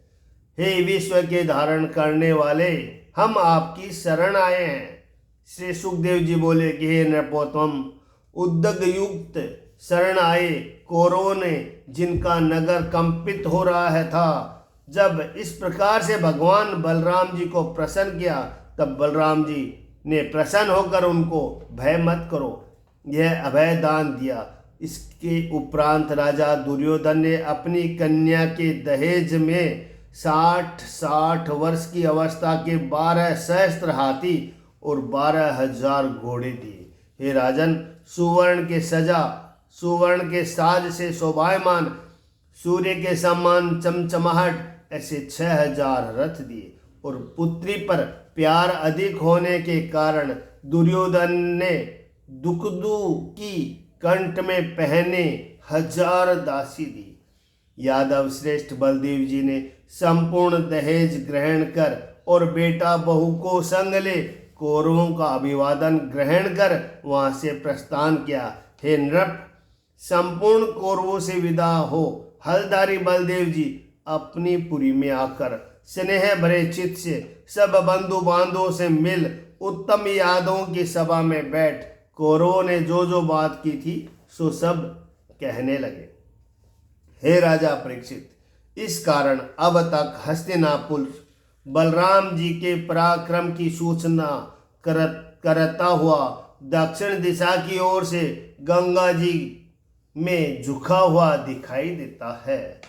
हे विश्व के धारण करने वाले, हम आपकी शरण आए हैं। श्री सुखदेव जी बोले कि हे नृपोत्तम, उद्दग युक्त शरण आए कौरवों ने, जिनका नगर कंपित हो रहा था। जब इस प्रकार से भगवान बलराम जी को प्रसन्न किया, तब बलराम जी ने प्रसन्न होकर उनको भय मत करो यह अभय दान दिया। इसके उपरांत राजा दुर्योधन ने अपनी कन्या के दहेज में 60 वर्ष की अवस्था के 12 सहस्त्र हाथी और 12,000 घोड़े दिए। हे राजन, सुवर्ण के साज से शोभायमान सूर्य के समान चमचमाहट ऐसे 6,000 रथ दिए, और पुत्री पर प्यार अधिक होने के कारण दुर्योधन ने दुकदू की कंठ में पहने 1000 दासी दी। यादव श्रेष्ठ बलदेव जी ने संपूर्ण दहेज ग्रहण कर और बेटा बहू को संग ले कौरवों का अभिवादन ग्रहण कर वहां से प्रस्थान किया। हे नृप, संपूर्ण कौरवों से विदा हो हलधारी बलदेव जी अपनी पुरी में आकर स्नेह भरे चित्त से सब बंधु बांधवों से मिल उत्तम यादवों की सभा में बैठ कौरवों ने जो जो बात की थी सो सब कहने लगे। हे राजा परीक्षित, इस कारण अब तक हस्तिनापुर बलराम जी के पराक्रम की सूचना करता हुआ दक्षिण दिशा की ओर से गंगा जी में झुका हुआ दिखाई देता है।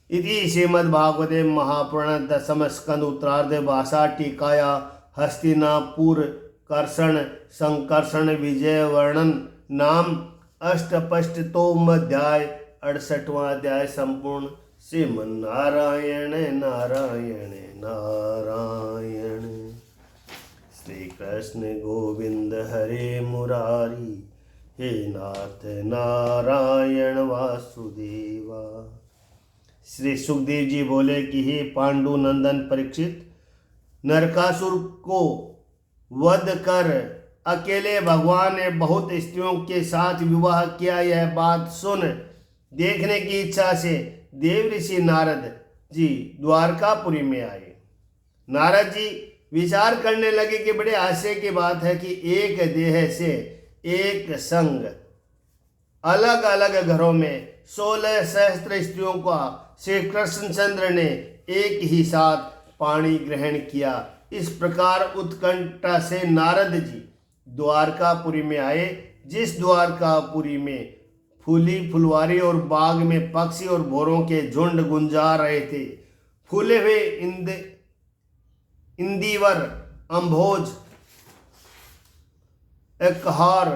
इति श्रीमद्भागवते महापुराण दशम स्कंद उत्तरार्ध भाषा टीकाया हस्तिनापुर कर्षण संकर्षण विजय वर्णन नाम अष्टपष्टतोम अध्याय 68वां अध्याय संपूर्ण। श्रीमन्नारायण नारायण नारायण। श्री कृष्ण गोविंद हरे मुरारी, हे नाथ नारायण वासुदेवा। श्री सुखदेव जी बोले कि हे पांडु नंदन परीक्षित, नरकासुर को वध कर अकेले भगवान ने बहुत स्त्रियों के साथ विवाह किया। यह बात सुन देखने की इच्छा से देव ऋषि नारद जी द्वारकापुरी में आए। नारद जी विचार करने लगे कि बड़े आश्चर्य की बात है कि एक देह से एक संग अलग अलग घरों में 16 सहस्त्र स्त्रियों का श्री कृष्णचंद्र ने एक ही साथ पाणी ग्रहण किया। इस प्रकार उत्कंठा से नारद जी द्वारकापुरी में आए। जिस द्वारकापुरी में फूली फुलवारी और बाग में पक्षी और भौरों के झुंड गुंजा रहे थे। फूले हुए इंदिवर, अंभोज, एकहार,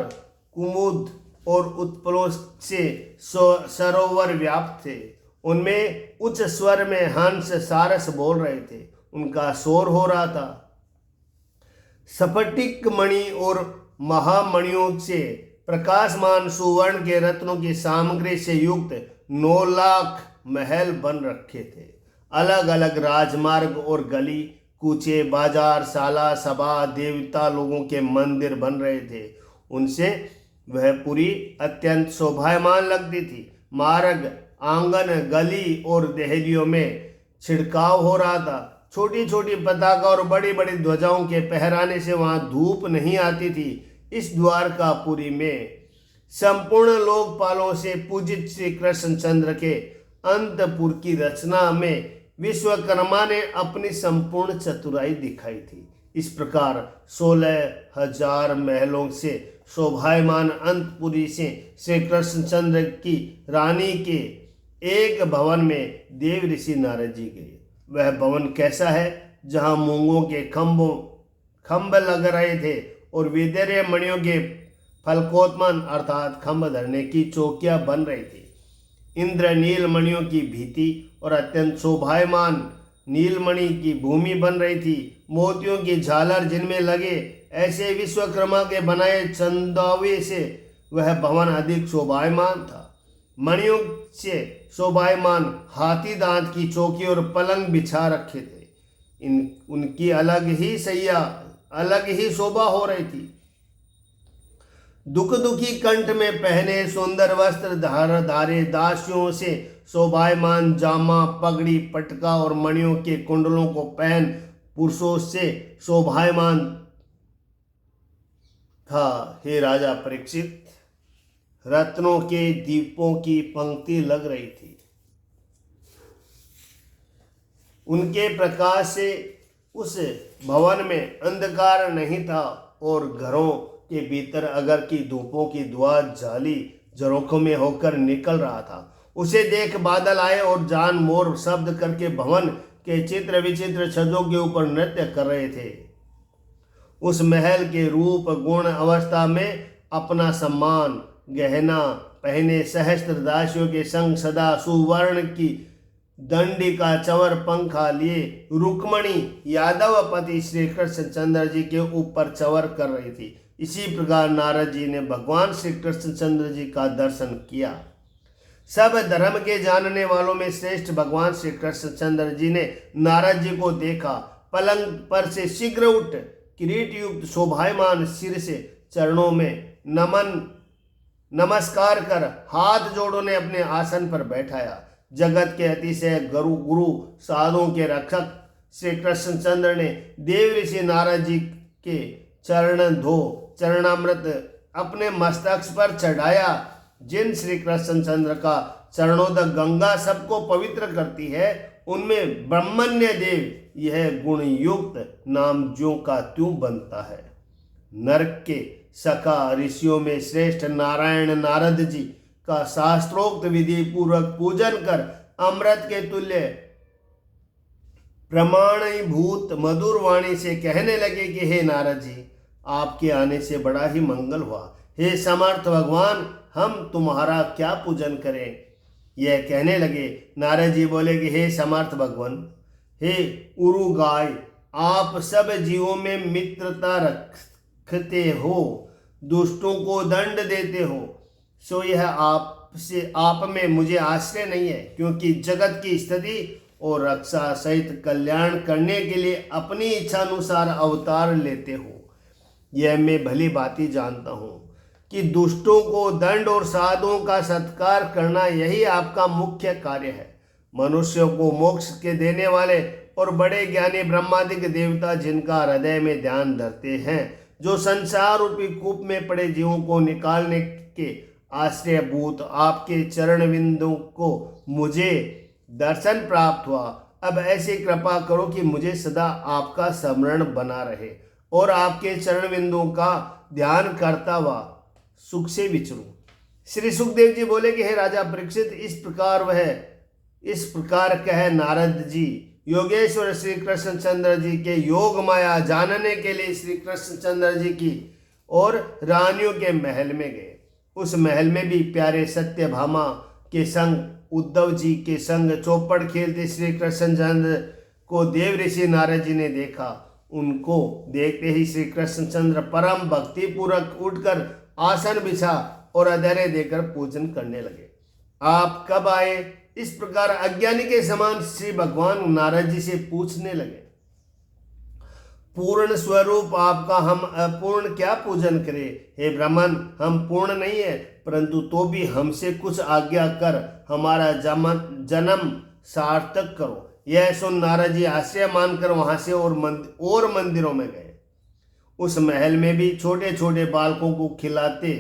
कुमुद और उत्पलों से सरोवर व्याप्त थे। उनमें उच्च स्वर में हंस सारस बोल रहे थे। उनका शोर हो रहा था। स्फटिक मणि और महामणियों से प्रकाशमान सुवर्ण के रत्नों की सामग्री से युक्त 9 लाख महल बन रखे थे। अलग अलग राजमार्ग और गली कूचे, बाजार, शाला, सभा, देवता लोगों के मंदिर बन रहे थे। उनसे वह पूरी अत्यंत शोभायमान लगती थी। मार्ग, आंगन, गली और देहलियों में छिड़काव हो रहा था। छोटी छोटी पताका और बड़ी बड़ी ध्वजाओं के फहराने से वहां धूप नहीं आती थी। इस द्वारकापुरी में संपूर्ण लोकपालों से पूजित श्री कृष्णचंद्र के अंतपुर की रचना में विश्वकर्मा ने अपनी संपूर्ण चतुराई दिखाई थी। इस प्रकार 16,000 महलों से शोभायमान अंतपुरी से श्री कृष्णचंद्र की रानी के एक भवन में देव ऋषि नारद जी गए। वह भवन कैसा है? जहाँ मूंगों के खंभ लग रहे थे और विदेय मणियों के फलकोत्मन अर्थात खंभ धरने की चौकियां बन रही थी। इंद्र नील मणियों की भीति और अत्यंत शोभायमान नीलमणि की भूमि बन रही थी। मोतियों की झालर जिनमें लगे ऐसे विश्वकर्मा के बनाए चंदावे से वह भवन अधिक शोभायमान था। मणियों से शोभायमान हाथी दांत की चौकी और पलंग बिछा रखे थे। उनकी अलग ही सैया, अलग ही शोभा हो रही थी। दुख दुखी कंठ में पहने सुंदर वस्त्र धारे दासियों से शोभायमान जामा, पगड़ी, पटका और मणियों के कुंडलों को पहन पुरुषों से शोभायमान था। हे राजा परीक्षित, रत्नों के दीपों की पंक्ति लग रही थी। उनके प्रकाश से उस भवन में अंधकार नहीं था और घरों के भीतर अगर की धूपों की धुआं जाली झरोखों में होकर निकल रहा था। उसे देख बादल आए और जान मोर शब्द करके भवन के चित्र विचित्र छज्जों के ऊपर नृत्य कर रहे थे। उस महल के रूप गुण अवस्था में अपना सम्मान गहना पहने सहस्त्र दासियों के संग सदा सुवर्ण की दंडी का चंवर पंखा लिए रुक्मणी यादवपति श्री कृष्णचंद्र जी के ऊपर चंवर कर रही थी। इसी प्रकार नारद जी ने भगवान श्री कृष्णचंद्र जी का दर्शन किया। सब धर्म के जानने वालों में श्रेष्ठ भगवान श्री कृष्णचंद्र जी ने नारद जी को देखा। पलंग पर से शीघ्र उठ किरीट युक्त शोभायमान सिर से चरणों में नमस्कार कर हाथ जोड़ों ने अपने आसन पर बैठाया। जगत के अतिशय गुरु साधुओं के रक्षक श्री कृष्णचंद्र ने देव ऋषि नारद जी के चरणामृत अपने मस्तक पर चढ़ाया। जिन श्री कृष्णचंद्र का चरणोदक गंगा सबको पवित्र करती है, उनमें ब्रह्मण्य देव यह गुण युक्त नाम ज्यों का त्यों बनता है। नरक के सखा ऋषियों में श्रेष्ठ नारायण नारद जी का शास्त्रोक्त विधि पूर्वक पूजन कर अमृत के तुल्य प्रमाणीभूत मधुर वाणी से कहने लगे कि हे नारद जी, आपके आने से बड़ा ही मंगल हुआ। हे समर्थ भगवान, हम तुम्हारा क्या पूजन करें? यह कहने लगे। नारद जी बोले कि हे समर्थ भगवान, हे उरु गाय, आप सब जीवों में मित्रता रखते हो, दुष्टों को दंड देते हो, सो यह आप में मुझे आश्रय नहीं है, क्योंकि जगत की स्थिति और रक्षा सहित कल्याण करने के लिए अपनी इच्छा अनुसार अवतार लेते हो। यह मैं भली भांति जानता हूँ कि दुष्टों को दंड और साधुओं का सत्कार करना यही आपका मुख्य कार्य है। मनुष्यों को मोक्ष के देने वाले और बड़े ज्ञानी ब्रह्मादिक देवता जिनका हृदय में ध्यान धरते हैं, जो संसार रूपी कूप में पड़े जीवों को निकालने के आश्रयभूत आपके चरण बिंदु को मुझे दर्शन प्राप्त हुआ। अब ऐसी कृपा करो कि मुझे सदा आपका स्मरण बना रहे और आपके चरण बिंदुओं का ध्यान करता हुआ सुख से विचरूं। श्री सुखदेव जी बोले कि हे राजा परीक्षित, इस प्रकार कह नारद जी योगेश्वर श्री कृष्णचंद्र जी के योग माया जानने के लिए श्री कृष्णचंद्र जी की और रानियों के महल में गए। उस महल में भी प्यारे सत्यभामा के संग उद्धव जी के संग चौपड़ खेलते श्री कृष्णचंद्र को देव ऋषि नारद जी ने देखा। उनको देखते ही श्री कृष्णचंद्र परम भक्ति पूर्वक उठकर आसन बिछा और अधैर्य देकर पूजन करने लगे। आप कब आए? इस प्रकार अज्ञानी के समान श्री भगवान नारद जी से पूछने लगे। पूर्ण स्वरूप आपका हम अपूर्ण क्या पूजन करें? हे ब्राह्मण, हम पूर्ण नहीं है, परंतु तो भी हमसे कुछ आज्ञा कर हमारा जन्म सार्थक करो। यह सुन नारद जी आश्रय मानकर वहां से और मंदिरों में गए। उस महल में भी छोटे छोटे बालकों को खिलाते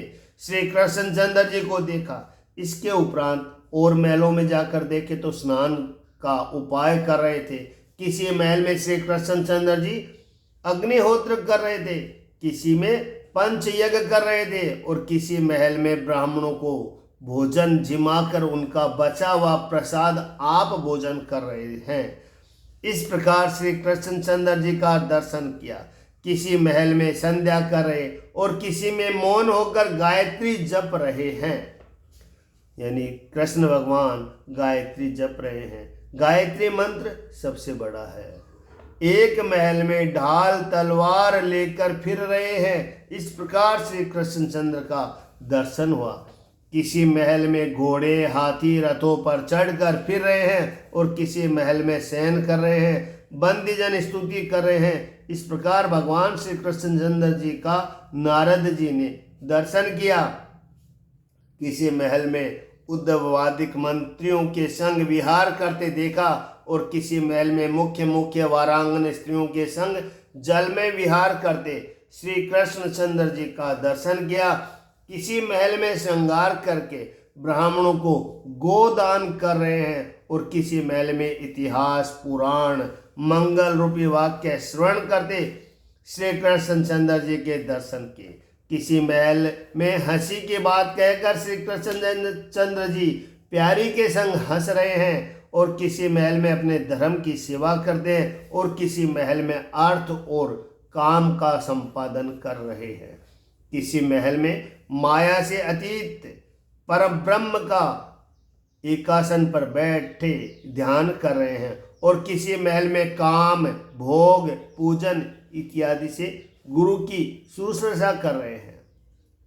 श्री कृष्णचंद्र जी को देखा। इसके उपरांत और महलों में जाकर देखे तो स्नान का उपाय कर रहे थे। किसी महल में श्री कृष्णचंद्र जी अग्निहोत्र कर रहे थे, किसी में पंच यज्ञ कर रहे थे और किसी महल में ब्राह्मणों को भोजन जिमाकर उनका बचा हुआ प्रसाद आप भोजन कर रहे हैं। इस प्रकार श्री कृष्णचंद्र जी का दर्शन किया। किसी महल में संध्या कर रहे और किसी में मौन होकर गायत्री जप रहे हैं, यानी कृष्ण भगवान गायत्री जप रहे हैं। गायत्री मंत्र सबसे बड़ा है। एक महल में ढाल तलवार लेकर फिर रहे हैं। इस प्रकार श्री कृष्णचंद्र का दर्शन हुआ। किसी महल में घोड़े हाथी रथों पर चढ़कर फिर रहे हैं और किसी महल में शयन कर रहे हैं, बंदीजन स्तुति कर रहे हैं। इस प्रकार भगवान श्री कृष्णचंद्र जी का नारद जी ने दर्शन किया। किसी महल में उद्धववादिक मंत्रियों के संग विहार करते देखा और किसी महल में मुख्य वारांगन स्त्रियों के संग जल में विहार करते श्री कृष्णचंद्र जी का दर्शन किया। किसी महल में श्रृंगार करके ब्राह्मणों को गोदान कर रहे हैं और किसी महल में इतिहास पुराण मंगल रूपी वाक्य श्रवण करते श्री कृष्णचंद्र जी के दर्शन किए। किसी महल में हंसी की बात कहकर श्री कृष्णचंद्र जी प्यारी के संग हंस रहे हैं और किसी महल में अपने धर्म की सेवा करते हैं और किसी महल में अर्थ और काम का संपादन कर रहे हैं। किसी महल में माया से अतीत परब्रह्म का एकासन पर बैठे ध्यान कर रहे हैं और किसी महल में काम भोग पूजन इत्यादि से गुरु की शुश्रूषा कर रहे हैं।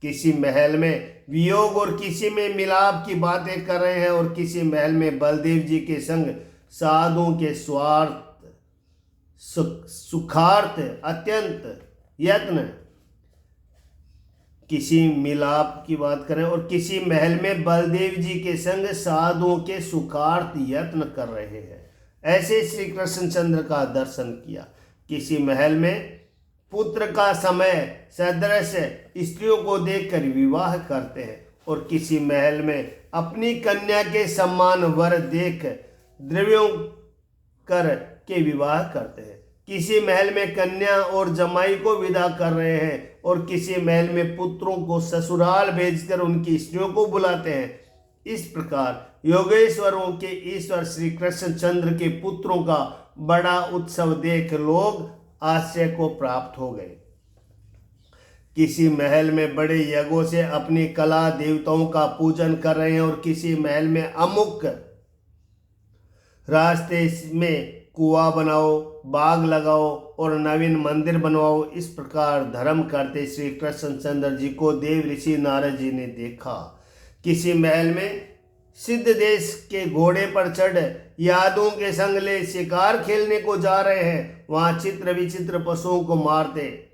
किसी महल में वियोग और किसी में मिलाप की बातें कर रहे हैं और किसी महल में बलदेव जी के संग साधुओं के स्वार्थ सुखार्थ अत्यंत यत्न किसी मिलाप की बात करें और किसी महल में बलदेव जी के संग साधुओं के सुखार्थ यत्न कर रहे हैं। ऐसे श्री कृष्णचंद्र का दर्शन किया। किसी महल में पुत्र का समय सदृश स्त्रियों को देखकर विवाह करते हैं और किसी महल में अपनी कन्या के समान वर देख द्रव्यों कर के विवाह करते हैं। किसी महल में कन्या और जमाई को विदा कर रहे हैं और किसी महल में पुत्रों को ससुराल भेजकर उनकी स्त्रियों को बुलाते हैं। इस प्रकार योगेश्वरों के ईश्वर श्री कृष्णचंद्र के पुत्रों का बड़ा उत्सव देख लोग आश्चर्य को प्राप्त हो गए। किसी महल में बड़े यज्ञों से अपनी कला देवताओं का पूजन कर रहे हैं और किसी महल में अमुक रास्ते में कुआं बनाओ, बाग लगाओ और नवीन मंदिर बनवाओ। इस प्रकार धर्म करते श्री कृष्णचंद्र जी को देव ऋषि नारद जी ने देखा। किसी महल में सिद्ध देश के घोड़े पर चढ़ यादों के संग ले शिकार खेलने को जा रहे हैं। वहां चित्र विचित्र पशुओं को मारते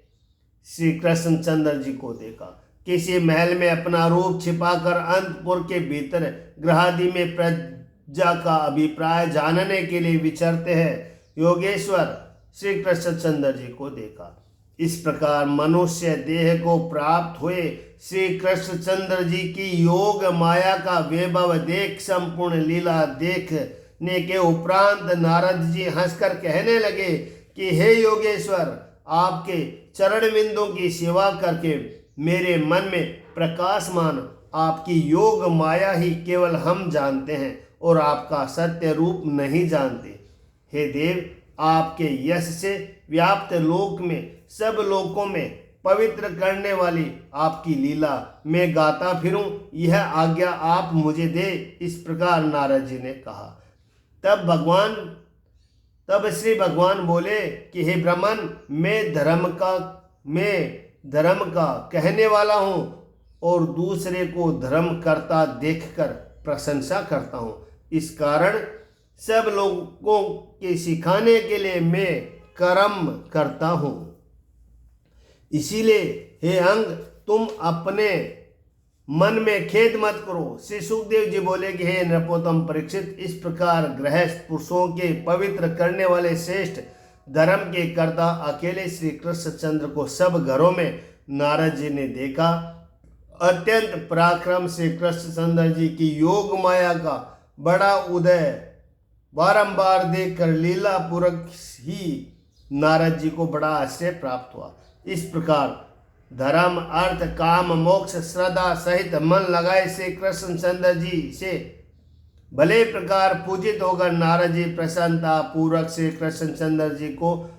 श्री कृष्णचंद्र जी को देखा। किसी महल में अपना रूप छिपाकर अंतपुर के भीतर गृहादि में प्रजा का अभिप्राय जानने के लिए विचरते हैं योगेश्वर श्री कृष्णचंद्र जी को देखा। इस प्रकार मनुष्य देह को प्राप्त हुए श्री कृष्णचंद्र जी की योग माया का वैभव देख, संपूर्ण लीला देखने के उपरांत नारद जी हंसकर कहने लगे कि हे योगेश्वर, आपके चरण बिंदों की सेवा करके मेरे मन में प्रकाशमान आपकी योग माया ही केवल हम जानते हैं और आपका सत्य रूप नहीं जानते। हे देव, आपके यश से व्याप्त लोक में सब लोकों में पवित्र करने वाली आपकी लीला मैं गाता फिरूं, यह आज्ञा आप मुझे दे। इस प्रकार नारद जी ने कहा। तब श्री भगवान बोले कि हे ब्राह्मण, मैं धर्म का कहने वाला हूँ और दूसरे को धर्म करता देखकर प्रशंसा करता हूँ। इस कारण सब लोगों के सिखाने के लिए मैं कर्म करता हूँ। इसीलिए हे अंग, तुम अपने मन में खेद मत करो। श्री सुखदेव जी बोले कि हे नृपोत्तम परीक्षित, इस प्रकार गृहस्थ पुरुषों के पवित्र करने वाले श्रेष्ठ धर्म के कर्ता अकेले श्री कृष्णचंद्र को सब घरों में नारद जी ने देखा। अत्यंत पराक्रम से कृष्णचंद्र जी की योग माया का बड़ा उदय बारंबार देखकर लीला पूर्वक ही नारद जी को बड़ा आश्चर्य प्राप्त हुआ। इस प्रकार धर्म, अर्थ, काम, मोक्ष श्रद्धा सहित मन लगाए श्री कृष्णचंद्र जी से भले प्रकार पूजित होकर नारद जी प्रसन्नता पूर्वक श्री कृष्णचंद्र जी को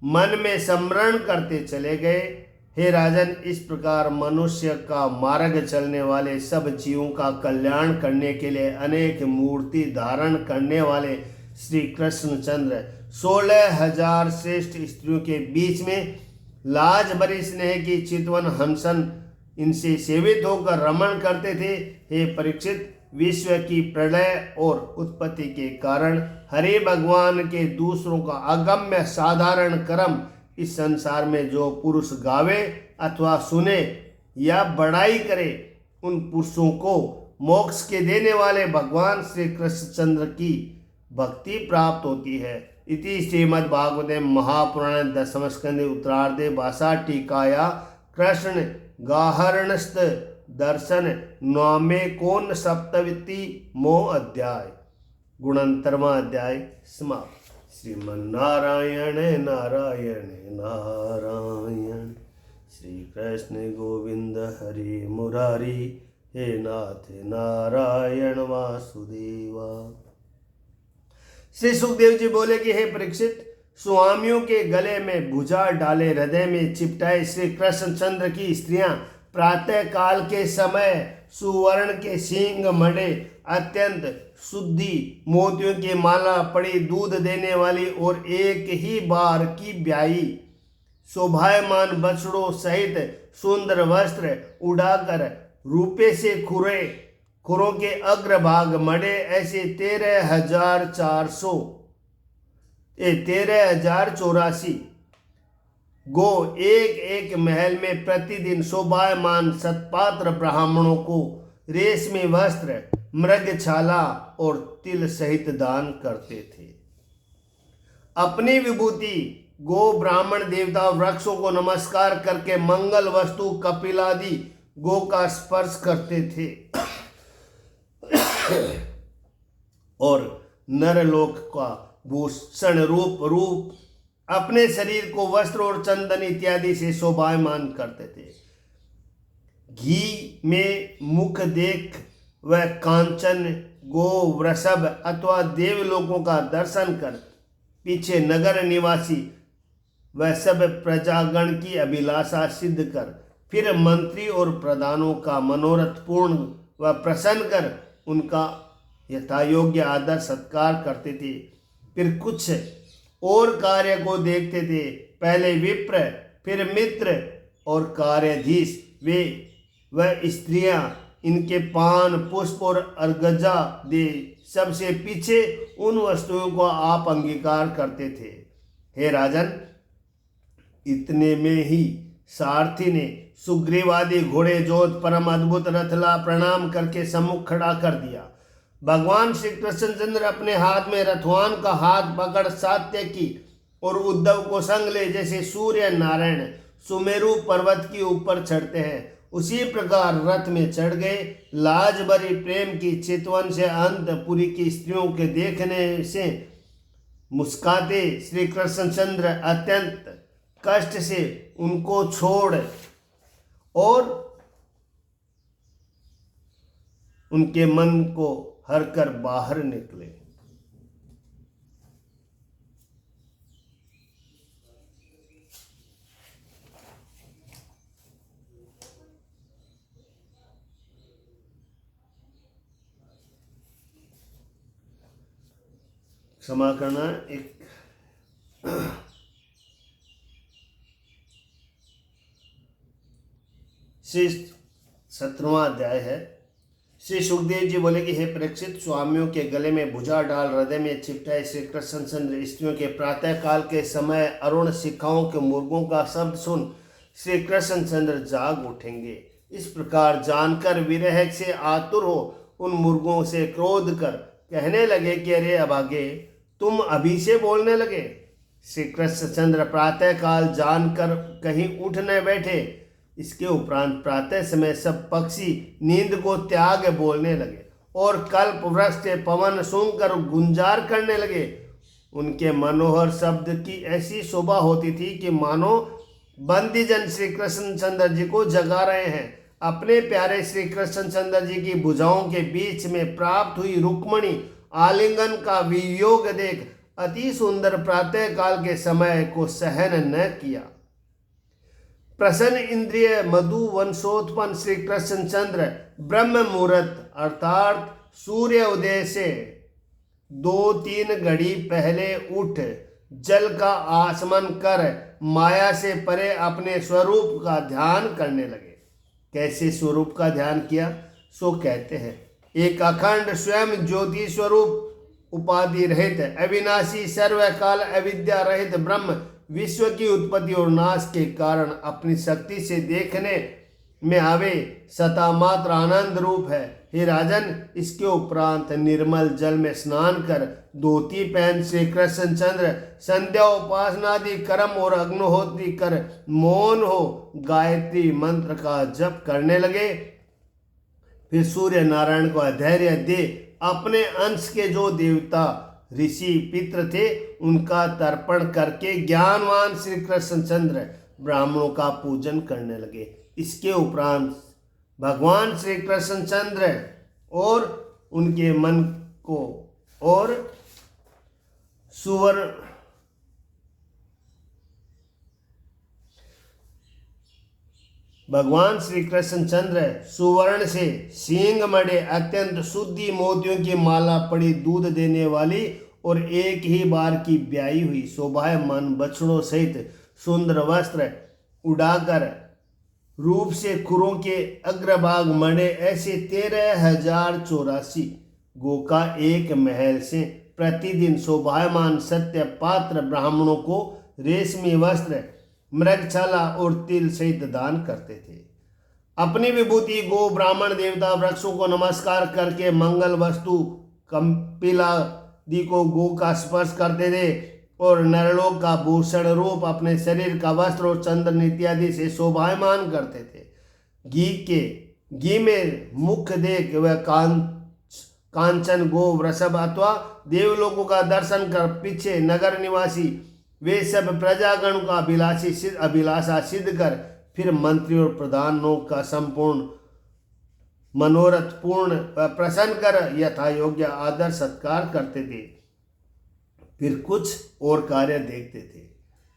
मन में स्मरण करते चले गए। हे राजन, इस प्रकार मनुष्य का मार्ग चलने वाले सब जीवों का कल्याण करने के लिए अनेक मूर्ति धारण करने वाले श्री कृष्णचंद्र 16,000 श्रेष्ठ स्त्रियों के बीच में लाज भरी स्नेह की चितवन हंसन इनसे सेवित होकर रमण करते थे। हे परीक्षित, विश्व की प्रलय और उत्पत्ति के कारण हरि भगवान के दूसरों का अगम्य साधारण कर्म इस संसार में जो पुरुष गावे अथवा सुने या बड़ाई करे, उन पुरुषों को मोक्ष के देने वाले भगवान श्री कृष्णचंद्र की भक्ति प्राप्त होती है। इति श्रीमद्भागवते महापुराणे दशम स्कंदे उत्तरार्धे भाषा टीकाया कृष्ण गाहरणस्थ दर्शन नौमे कोन सप्तविति मोह अध्याय गुणंतरवा अध्याय समाप्त। श्रीमन्नारायण नारायण नारायण, श्री कृष्ण गोविंद हरि मुरारी, हे नाथ नारायण वासुदेवा। श्री सुखदेव जी बोले कि हे परीक्षित, स्वामियों के गले में भुजा डाले हृदय में चिपटाए श्री कृष्णचंद्र की स्त्रियां प्रातः काल के समय सुवर्ण के सींग मड़े अत्यंत शुद्धि मोतियों की माला पड़ी दूध देने वाली और एक ही बार की ब्याई शोभायमान बछड़ों सहित सुंदर वस्त्र उड़ाकर रूपे से खुरों के अग्रभाग मड़े ऐसे 13,084 गो एक एक महल में प्रतिदिन शोभायमान सत्पात्र ब्राह्मणों को रेशमी वस्त्र, मृगछाला और तिल सहित दान करते थे। अपनी विभूति गो ब्राह्मण देवता वृक्षों को नमस्कार करके मंगल वस्तु कपिलादि गो का स्पर्श करते थे और नरलोक का भूषण रूप अपने शरीर को वस्त्र और चंदन इत्यादि से शोभायमान करते थे। घी में मुख देख वह कांचन गो वृषभ अथवा देवलोकों का दर्शन कर पीछे नगर निवासी वह सब प्रजागण की अभिलाषा सिद्ध कर फिर मंत्री और प्रधानों का मनोरथ पूर्ण व प्रसन्न कर उनका यथायोग्य आदर सत्कार करते थे। फिर कुछ और कार्य को देखते थे। पहले विप्र, फिर मित्र और कार्याधीश, वे वह स्त्रियां, इनके पान पुष्प और अर्घजा दे सबसे पीछे उन वस्तुओं को आप अंगीकार करते थे। हे राजन, इतने में ही सारथी ने सुग्रीवादी घोड़े जोत परम अद्भुत रथला प्रणाम करके सम्मुख खड़ा कर दिया। भगवान श्री कृष्णचंद्र अपने हाथ में रथवान का हाथ पकड़ सात्यकी और उद्धव को संग ले जैसे सूर्य नारायण सुमेरु पर्वत के ऊपर चढ़ते हैं, उसी प्रकार रथ में चढ़ गए। लाज भरी प्रेम की चितवन से अंतपुरी की स्त्रियों के देखने से मुस्काते श्री कृष्णचंद्र अत्यंत कष्ट से उनको छोड़ और उनके मन को हर कर बाहर निकले। क्षमा करना, एक श्री 17वां अध्याय है। श्री सुखदेव जी बोले कि हे परीक्षित, स्वामियों के गले में भुजा डाल हृदय में चिपटाए श्री कृष्णचंद्र स्त्रियों के प्रातः काल के समय अरुण शिखाओं के मुर्गों का शब्द सुन श्री कृष्णचंद्र जाग उठेंगे। इस प्रकार जानकर विरह से आतुर हो उन मुर्गों से क्रोध कर कहने लगे कि अरे अभागे, तुम अभी से बोलने लगे। श्री कृष्णचंद्र प्रातः काल जानकर कहीं उठ न बैठे। इसके उपरांत प्रातः समय सब पक्षी नींद को त्याग बोलने लगे और कल्प वृक्ष के पवन सुनकर गुंजार करने लगे। उनके मनोहर शब्द की ऐसी शोभा होती थी कि मानो बंदीजन श्री कृष्णचंद्र जी को जगा रहे हैं। अपने प्यारे श्री कृष्णचंद्र जी की भुजाओं के बीच में प्राप्त हुई रुक्मणी आलिंगन का वियोग देख अति सुंदर प्रातः काल के समय को सहन न किया। प्रसन्न इंद्रिय मधु वंशोत्पन्न श्री कृष्णचंद्र ब्रह्म मुहूर्त अर्थात सूर्य उदय से 2-3 घड़ी पहले उठ जल का आसमन कर माया से परे अपने स्वरूप का ध्यान करने लगे। कैसे स्वरूप का ध्यान किया सो कहते हैं। एक अखंड स्वयं ज्योति स्वरूप उपाधि रहित अविनाशी सर्वकाल अविद्या रहित ब्रह्म विश्व की उत्पत्ति और नाश के कारण अपनी शक्ति से देखने में आवे सता मात्र आनंद रूप है। हे राजन, इसके उपरांत निर्मल जल में स्नान कर धोती पहन श्री कृष्णचंद्र संध्या उपासनादि कर्म और अग्निहोत्री कर मौन हो गायत्री मंत्र का जप करने लगे। फिर सूर्य नारायण को धैर्य दे अपने अंश के जो देवता ऋषि पितृ थे उनका तर्पण करके ज्ञानवान श्री कृष्णचंद्र ब्राह्मणों का पूजन करने लगे। इसके उपरांत भगवान श्री कृष्णचंद्र और उनके मन को और सुवर्ण भगवान श्री कृष्णचंद्र सुवर्ण से सींग मड़े अत्यंत शुद्धि मोतियों की माला पड़ी दूध देने वाली और एक ही बार की ब्याई हुई शोभायमान बछड़ों सहित सुंदर वस्त्र उड़ाकर रूप से खुरों के अग्रभाग मड़े ऐसे 13,084 गो का एक महल से प्रतिदिन शोभायमान सत्य पात्र ब्राह्मणों को रेशमी वस्त्र मृगछाला और तिल सहित दान करते थे। अपनी विभूति गो ब्राह्मण देवता वृक्षों को नमस्कार करके मंगल वस्तु कंपिलादि को गो का स्पर्श करते थे और नरलोक का भूषण रूप अपने शरीर का वस्त्र और चंदन इत्यादि से शोभायमान करते थे। घी में मुख देख वह कांचन गो वृषभ अथवा देवलोकों का दर्शन कर पीछे नगर निवासी वे सब प्रजागण का अभिलाषा सिद्ध कर फिर मंत्री और प्रधानों का संपूर्ण मनोरथ पूर्ण व प्रसन्न कर यथा योग्य आदर सत्कार करते थे। फिर कुछ और कार्य देखते थे।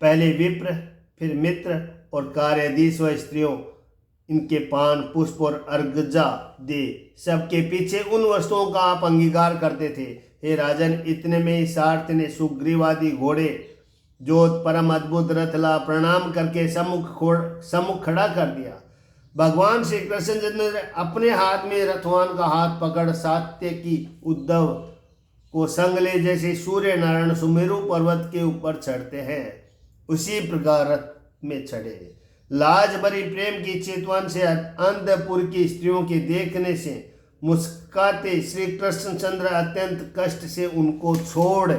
पहले विप्र, फिर मित्र और कार्याधीश व स्त्रियों इनके पान, पुष्प और अर्घजा दे सबके पीछे उन वस्तुओं का आप अंगीकार करते थे। हे राजन, इतने में ही सारथ ने सुग्रीवादी घोड़े जो परम अद्भुत रथ ला प्रणाम करके सम्मुख खड़ा कर दिया। भगवान श्री कृष्णचंद्र ने अपने हाथ में रथवान का हाथ पकड़ सात्यकी उद्धव को संग ले जैसे सूर्य नारायण सुमेरु पर्वत के ऊपर चढ़ते हैं उसी प्रकार रथ में चढ़े। लाज भरी प्रेम की चेतवन से अंतपुर की स्त्रियों के देखने से मुस्काते श्री कृष्णचंद्र अत्यंत कष्ट से उनको छोड़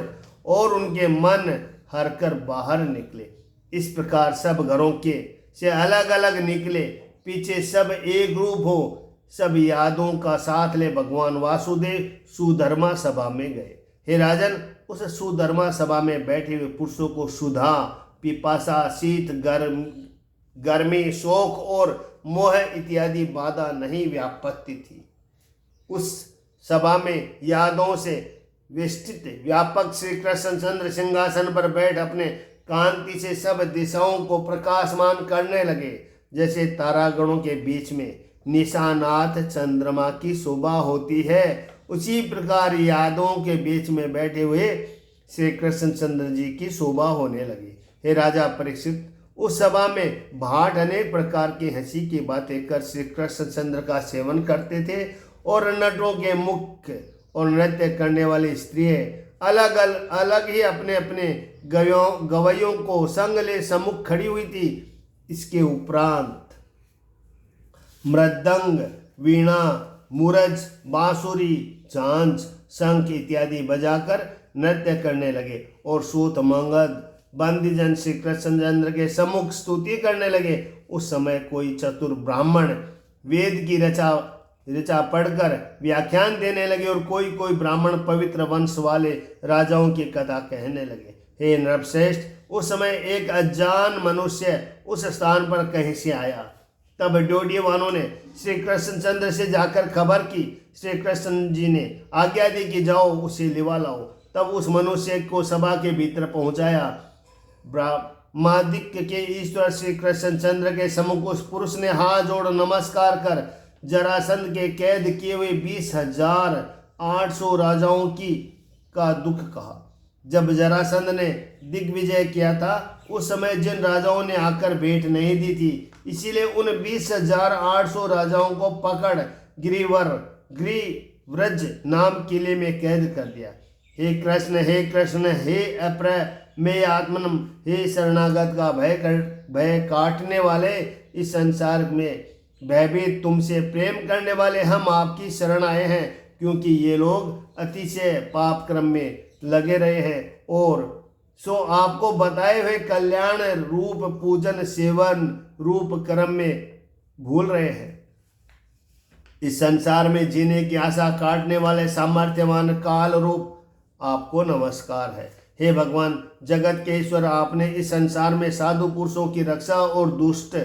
और उनके मन हर कर बाहर निकले। इस प्रकार सब घरों के से अलग अलग निकले, पीछे सब एक रूप हो सब यादों का साथ ले भगवान वासुदेव सुधर्मा सभा में गए। हे राजन, उस सुधर्मा सभा में बैठे हुए पुरुषों को सुधा, पिपासा, शीत, गर्मी, शोक और मोह इत्यादि बाधा नहीं व्यापत्ति थी। उस सभा में यादों से विस्तृत व्यापक श्री कृष्णचंद्र सिंहासन पर बैठ अपने कांति से सब दिशाओं को प्रकाशमान करने लगे, जैसे तारागणों के बीच में निशानाथ चंद्रमा की शोभा होती है। उसी प्रकार यादों के बीच में बैठे हुए श्री कृष्णचंद्र जी की शोभा होने लगी। हे राजा परीक्षित, उस सभा में भाट अनेक प्रकार की हंसी की बातें कर श्री कृष्णचंद्र का सेवन करते थे और नटों के मुख्य और नृत्य करने वाली स्त्रियां अलग अलग ही अपने अपने गवैयों को संग ले सम्मुख खड़ी हुई थी। इसके उपरांत मृदंग, वीणा, मुरज, बांसुरी, झांझ, शंख इत्यादि बजाकर नृत्य करने लगे और सूत मंगद बंदीजन श्री कृष्णचंद्र के सम्मुख स्तुति करने लगे। उस समय कोई चतुर ब्राह्मण वेद की ऋचा पढ़कर व्याख्यान देने लगे और कोई कोई ब्राह्मण पवित्र वंश वाले राजाओं की कथा कहने लगे। हे नृपश्रेष्ठ, उस समय एक अजान मनुष्य उस स्थान पर कहीं से आया। तब ड्योढ़ीवानों ने श्री कृष्णचंद्र से जाकर खबर की। श्री कृष्ण जी ने आज्ञा दी कि जाओ उसे लिवा लाओ। तब उस मनुष्य को सभा के भीतर पहुंचाया। ब्रह्मादित्य के ईश्वर श्री कृष्णचंद्र के सम्मुख उस पुरुष ने हाथ जोड़ नमस्कार कर जरासंध के कैद किए हुए 20,800 राजाओं का दुख कहा। जब जरासंध ने दिग्विजय किया था उस समय जिन राजाओं ने आकर भेंट नहीं दी थी, इसीलिए उन 20,800 राजाओं को पकड़ गिरिव्रज नाम किले में कैद कर दिया। हे कृष्ण, हे अप्रमेय आत्मनम, हे शरणागत का भय काटने वाले, इस संसार में भयभीत तुमसे प्रेम करने वाले हम आपकी शरण आए हैं, क्योंकि ये लोग अतिशय पाप क्रम में लगे रहे हैं और सो आपको बताए हुए कल्याण रूप पूजन सेवन रूप कर्म में भूल रहे हैं। इस संसार में जीने की आशा काटने वाले सामर्थ्यवान काल रूप आपको नमस्कार है। हे भगवान जगत के ईश्वर, आपने इस संसार में साधु पुरुषों की रक्षा और दुष्ट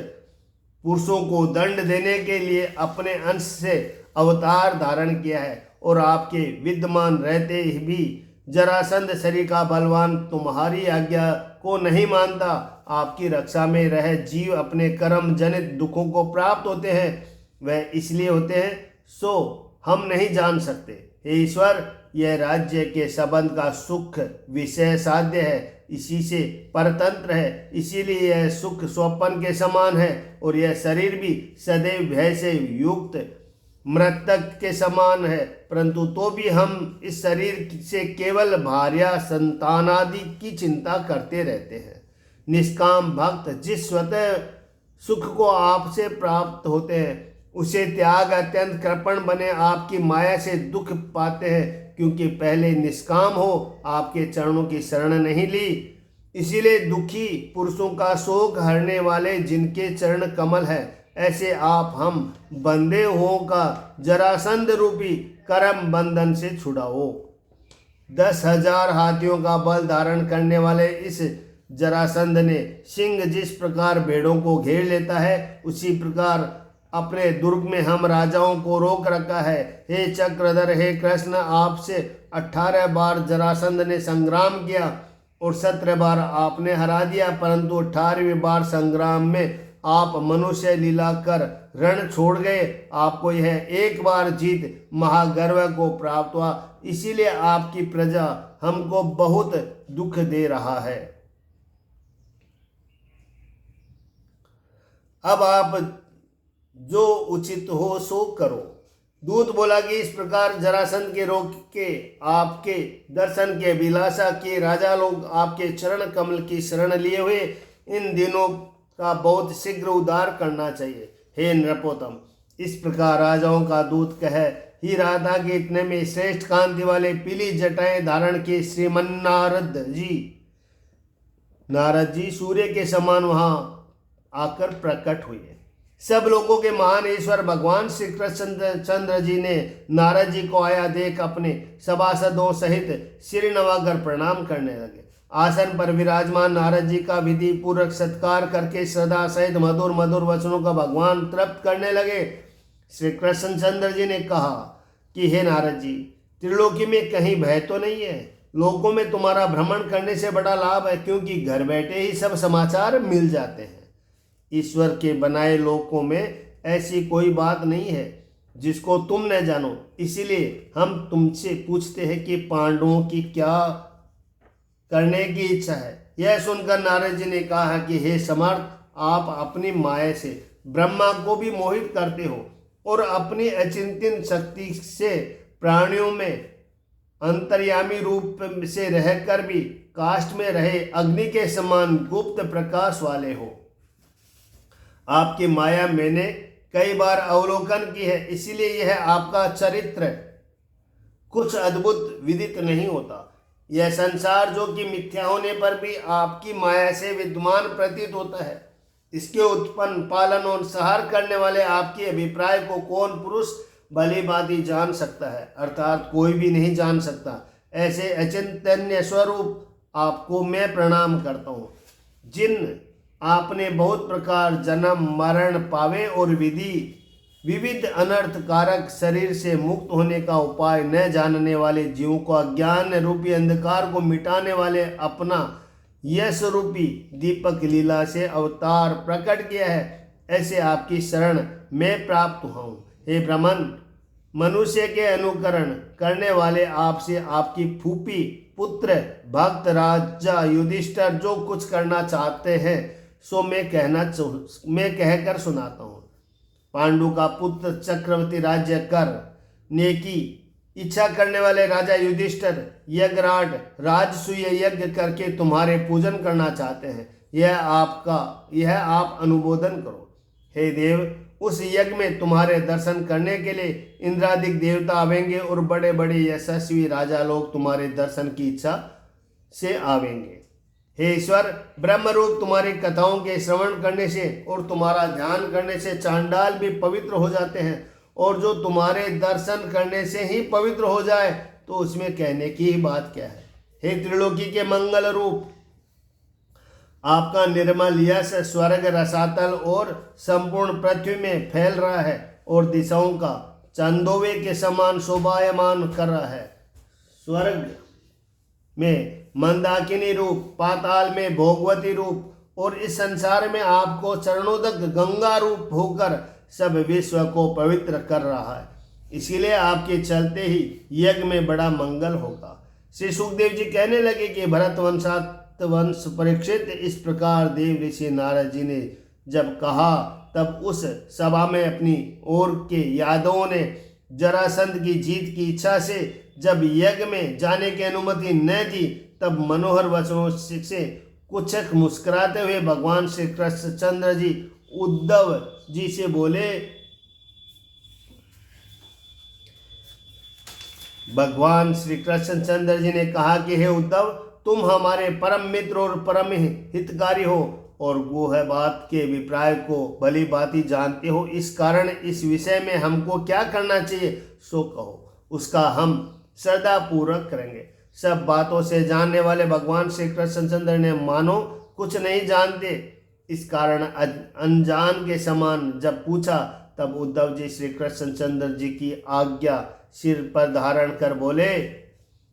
पुरुषों को दंड देने के लिए अपने अंश से अवतार धारण किया है और आपके विद्यमान रहते भी जरासंध शरीर का बलवान तुम्हारी आज्ञा को नहीं मानता। आपकी रक्षा में रह जीव अपने कर्म जनित दुखों को प्राप्त होते हैं, वह इसलिए होते हैं सो हम नहीं जान सकते। हे ईश्वर, यह राज्य के संबंध का सुख विषय साध्य है, इसी से परतंत्र है, इसीलिए यह सुख स्वप्न के समान है और यह शरीर भी सदैव भय से युक्त मृतक के समान है। परंतु तो भी हम इस शरीर से केवल भार्या संतानादि की चिंता करते रहते हैं। निष्काम भक्त जिस स्वतः सुख को आपसे प्राप्त होते हैं उसे त्याग अत्यंत कृपण बने आपकी माया से दुख पाते हैं, क्योंकि पहले निष्काम हो आपके चरणों की शरण नहीं ली। इसीलिए दुखी पुरुषों का शोक हरने वाले जिनके चरण कमल है, ऐसे आप हम बंदे हो का जरासंध रूपी कर्म बंधन से छुड़ाओ। 10,000 हाथियों का बल धारण करने वाले इस जरासंध ने सिंह जिस प्रकार भेड़ों को घेर लेता है, उसी प्रकार अपने दुर्ग में हम राजाओं को रोक रखा है। हे चक्रधर, हे कृष्ण, आपसे 18 बार जरासंध ने संग्राम किया और 17 बार आपने हरा दिया, परंतु 18वीं बार संग्राम में आप मनुष्य लीला कर रण छोड़ गए। आपको यह एक बार जीत महागर्व को प्राप्त हुआ, इसीलिए आपकी प्रजा हमको बहुत दुख दे रहा है। अब आप जो उचित हो सो करो। दूत बोला कि इस प्रकार जरासंध के रोक के आपके दर्शन के अभिलाषा के राजा लोग आपके चरण कमल की शरण लिए हुए इन दिनों का बहुत शीघ्र उद्धार करना चाहिए। हे नृपोत्तम, इस प्रकार राजाओं का दूत कह ही रहा था कि इतने में श्रेष्ठ कांति वाले पीली जटाएं धारण के श्रीमन नारद जी सूर्य के समान वहां आकर प्रकट हुए। सब लोगों के महान ईश्वर भगवान श्री कृष्ण चंद्र जी ने नारद जी को आया देख अपने सभासदों सहित सिर नवाकर प्रणाम करने लगे। आसन पर विराजमान नारद जी का विधि पूर्वक सत्कार करके श्रद्धा सहित मधुर मधुर वचनों का भगवान तृप्त करने लगे। श्री कृष्ण चंद्र जी ने कहा कि हे नारद जी, त्रिलोकी में कहीं भय तो नहीं है। लोकों में तुम्हारा भ्रमण करने से बड़ा लाभ है, क्योंकि घर बैठे ही सब समाचार मिल जाते हैं। ईश्वर के बनाए लोकों में ऐसी कोई बात नहीं है जिसको तुम न जानो, इसीलिए हम तुमसे पूछते हैं कि पांडवों की क्या करने की इच्छा है। यह सुनकर नारद जी ने कहा कि हे समर्थ, आप अपनी माया से ब्रह्मा को भी मोहित करते हो और अपनी अचिंत्य शक्ति से प्राणियों में अंतर्यामी रूप से रहकर भी काष्ठ में रहे अग्नि के समान गुप्त प्रकाश वाले हो। आपकी माया मैंने कई बार अवलोकन की है, इसीलिए यह आपका चरित्र कुछ अद्भुत विदित नहीं होता। यह संसार जो कि मिथ्या होने पर भी आपकी माया से विद्यमान प्रतीत होता है, इसके उत्पन्न पालन और संहार करने वाले आपके अभिप्राय को कौन पुरुष भली भांति जान सकता है, अर्थात कोई भी नहीं जान सकता। ऐसे अचिंतन्य स्वरूप आपको मैं प्रणाम करता हूँ, जिन आपने बहुत प्रकार जन्म मरण पावे और विविध अनर्थकारक शरीर से मुक्त होने का उपाय न जानने वाले जीवों को अज्ञान रूपी अंधकार को मिटाने वाले अपना यश रूपी दीपक लीला से अवतार प्रकट किया है। ऐसे आपकी शरण में प्राप्त हुआ हूँ। हे ब्राह्मण, मनुष्य के अनुकरण करने वाले आपसे आपकी फूफी पुत्र भक्त राजा युधिष्ठिर जो कुछ करना चाहते हैं सो मैं कहकर सुनाता हूँ। पांडु का पुत्र चक्रवर्ती राज्य कर नेकी इच्छा करने वाले राजा युधिष्ठिर यज्ञराज राजसूय यज्ञ करके तुम्हारे पूजन करना चाहते हैं। यह आप अनुमोदन करो। हे देव, उस यज्ञ में तुम्हारे दर्शन करने के लिए इंद्रादिक देवता आवेंगे और बड़े बड़े यशस्वी राजा लोग तुम्हारे दर्शन की इच्छा से आवेंगे। हे ईश्वर, ब्रह्म रूप तुम्हारी कथाओं के श्रवण करने से और तुम्हारा ध्यान करने से चांडाल भी पवित्र हो जाते हैं, और जो तुम्हारे दर्शन करने से ही पवित्र हो जाए तो उसमें कहने की ही बात क्या है। हे त्रिलोकी के मंगल रूप, आपका निर्मल यश स्वर्ग रसातल और संपूर्ण पृथ्वी में फैल रहा है और दिशाओं का चंदोवे के समान शोभायमान कर रहा है। स्वर्ग में मंदाकिनी रूप, पाताल में भोगवती रूप और इस संसार में आपको चरणोदक गंगा रूप होकर सब विश्व को पवित्र कर रहा है। इसीलिए आपके चलते ही यज्ञ में बड़ा मंगल होगा। श्री सुखदेव जी कहने लगे कि भरत वंश परीक्षित, इस प्रकार देव ऋषि नारद जी ने जब कहा तब उस सभा में अपनी ओर के यादवों ने जरासंध की जीत की इच्छा से जब यज्ञ में जाने की अनुमति न दी, तब मनोहर वचनों से कुछक मुस्कुराते हुए भगवान श्री कृष्ण चंद्र जी उद्धव जी से बोले, भगवान श्री कृष्ण चंद्र जी ने कहा कि हे उद्धव, तुम हमारे परम मित्र और परम हितकारी हो और वो है बात के अभिप्राय को भली भांति जानते हो। इस कारण इस विषय में हमको क्या करना चाहिए सो कहो, उसका हम श्रद्धा पूर्वक करेंगे। सब बातों से जानने वाले भगवान श्री कृष्णचंद्र ने मानो कुछ नहीं जानते, इस कारण अनजान के समान जब पूछा तब उद्धव जी श्री कृष्णचंद्र जी की आज्ञा सिर पर धारण कर बोले,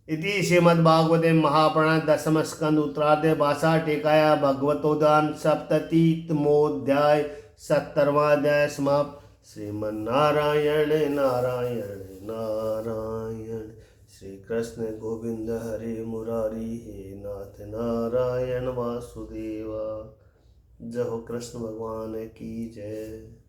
इति श्रीमद्भागवते महापुराणे दशम स्कंद उत्तरार्धे भाषा टीकाया भगवतोदान सप्ततितमोध्याय 70वां समाप्त। श्रीमन्नारायण नारायण नारायण, श्री कृष्ण गोविंद हरे मुरारी, हे नाथ नारायण वासुदेवा। जय हो कृष्ण भगवान की जय।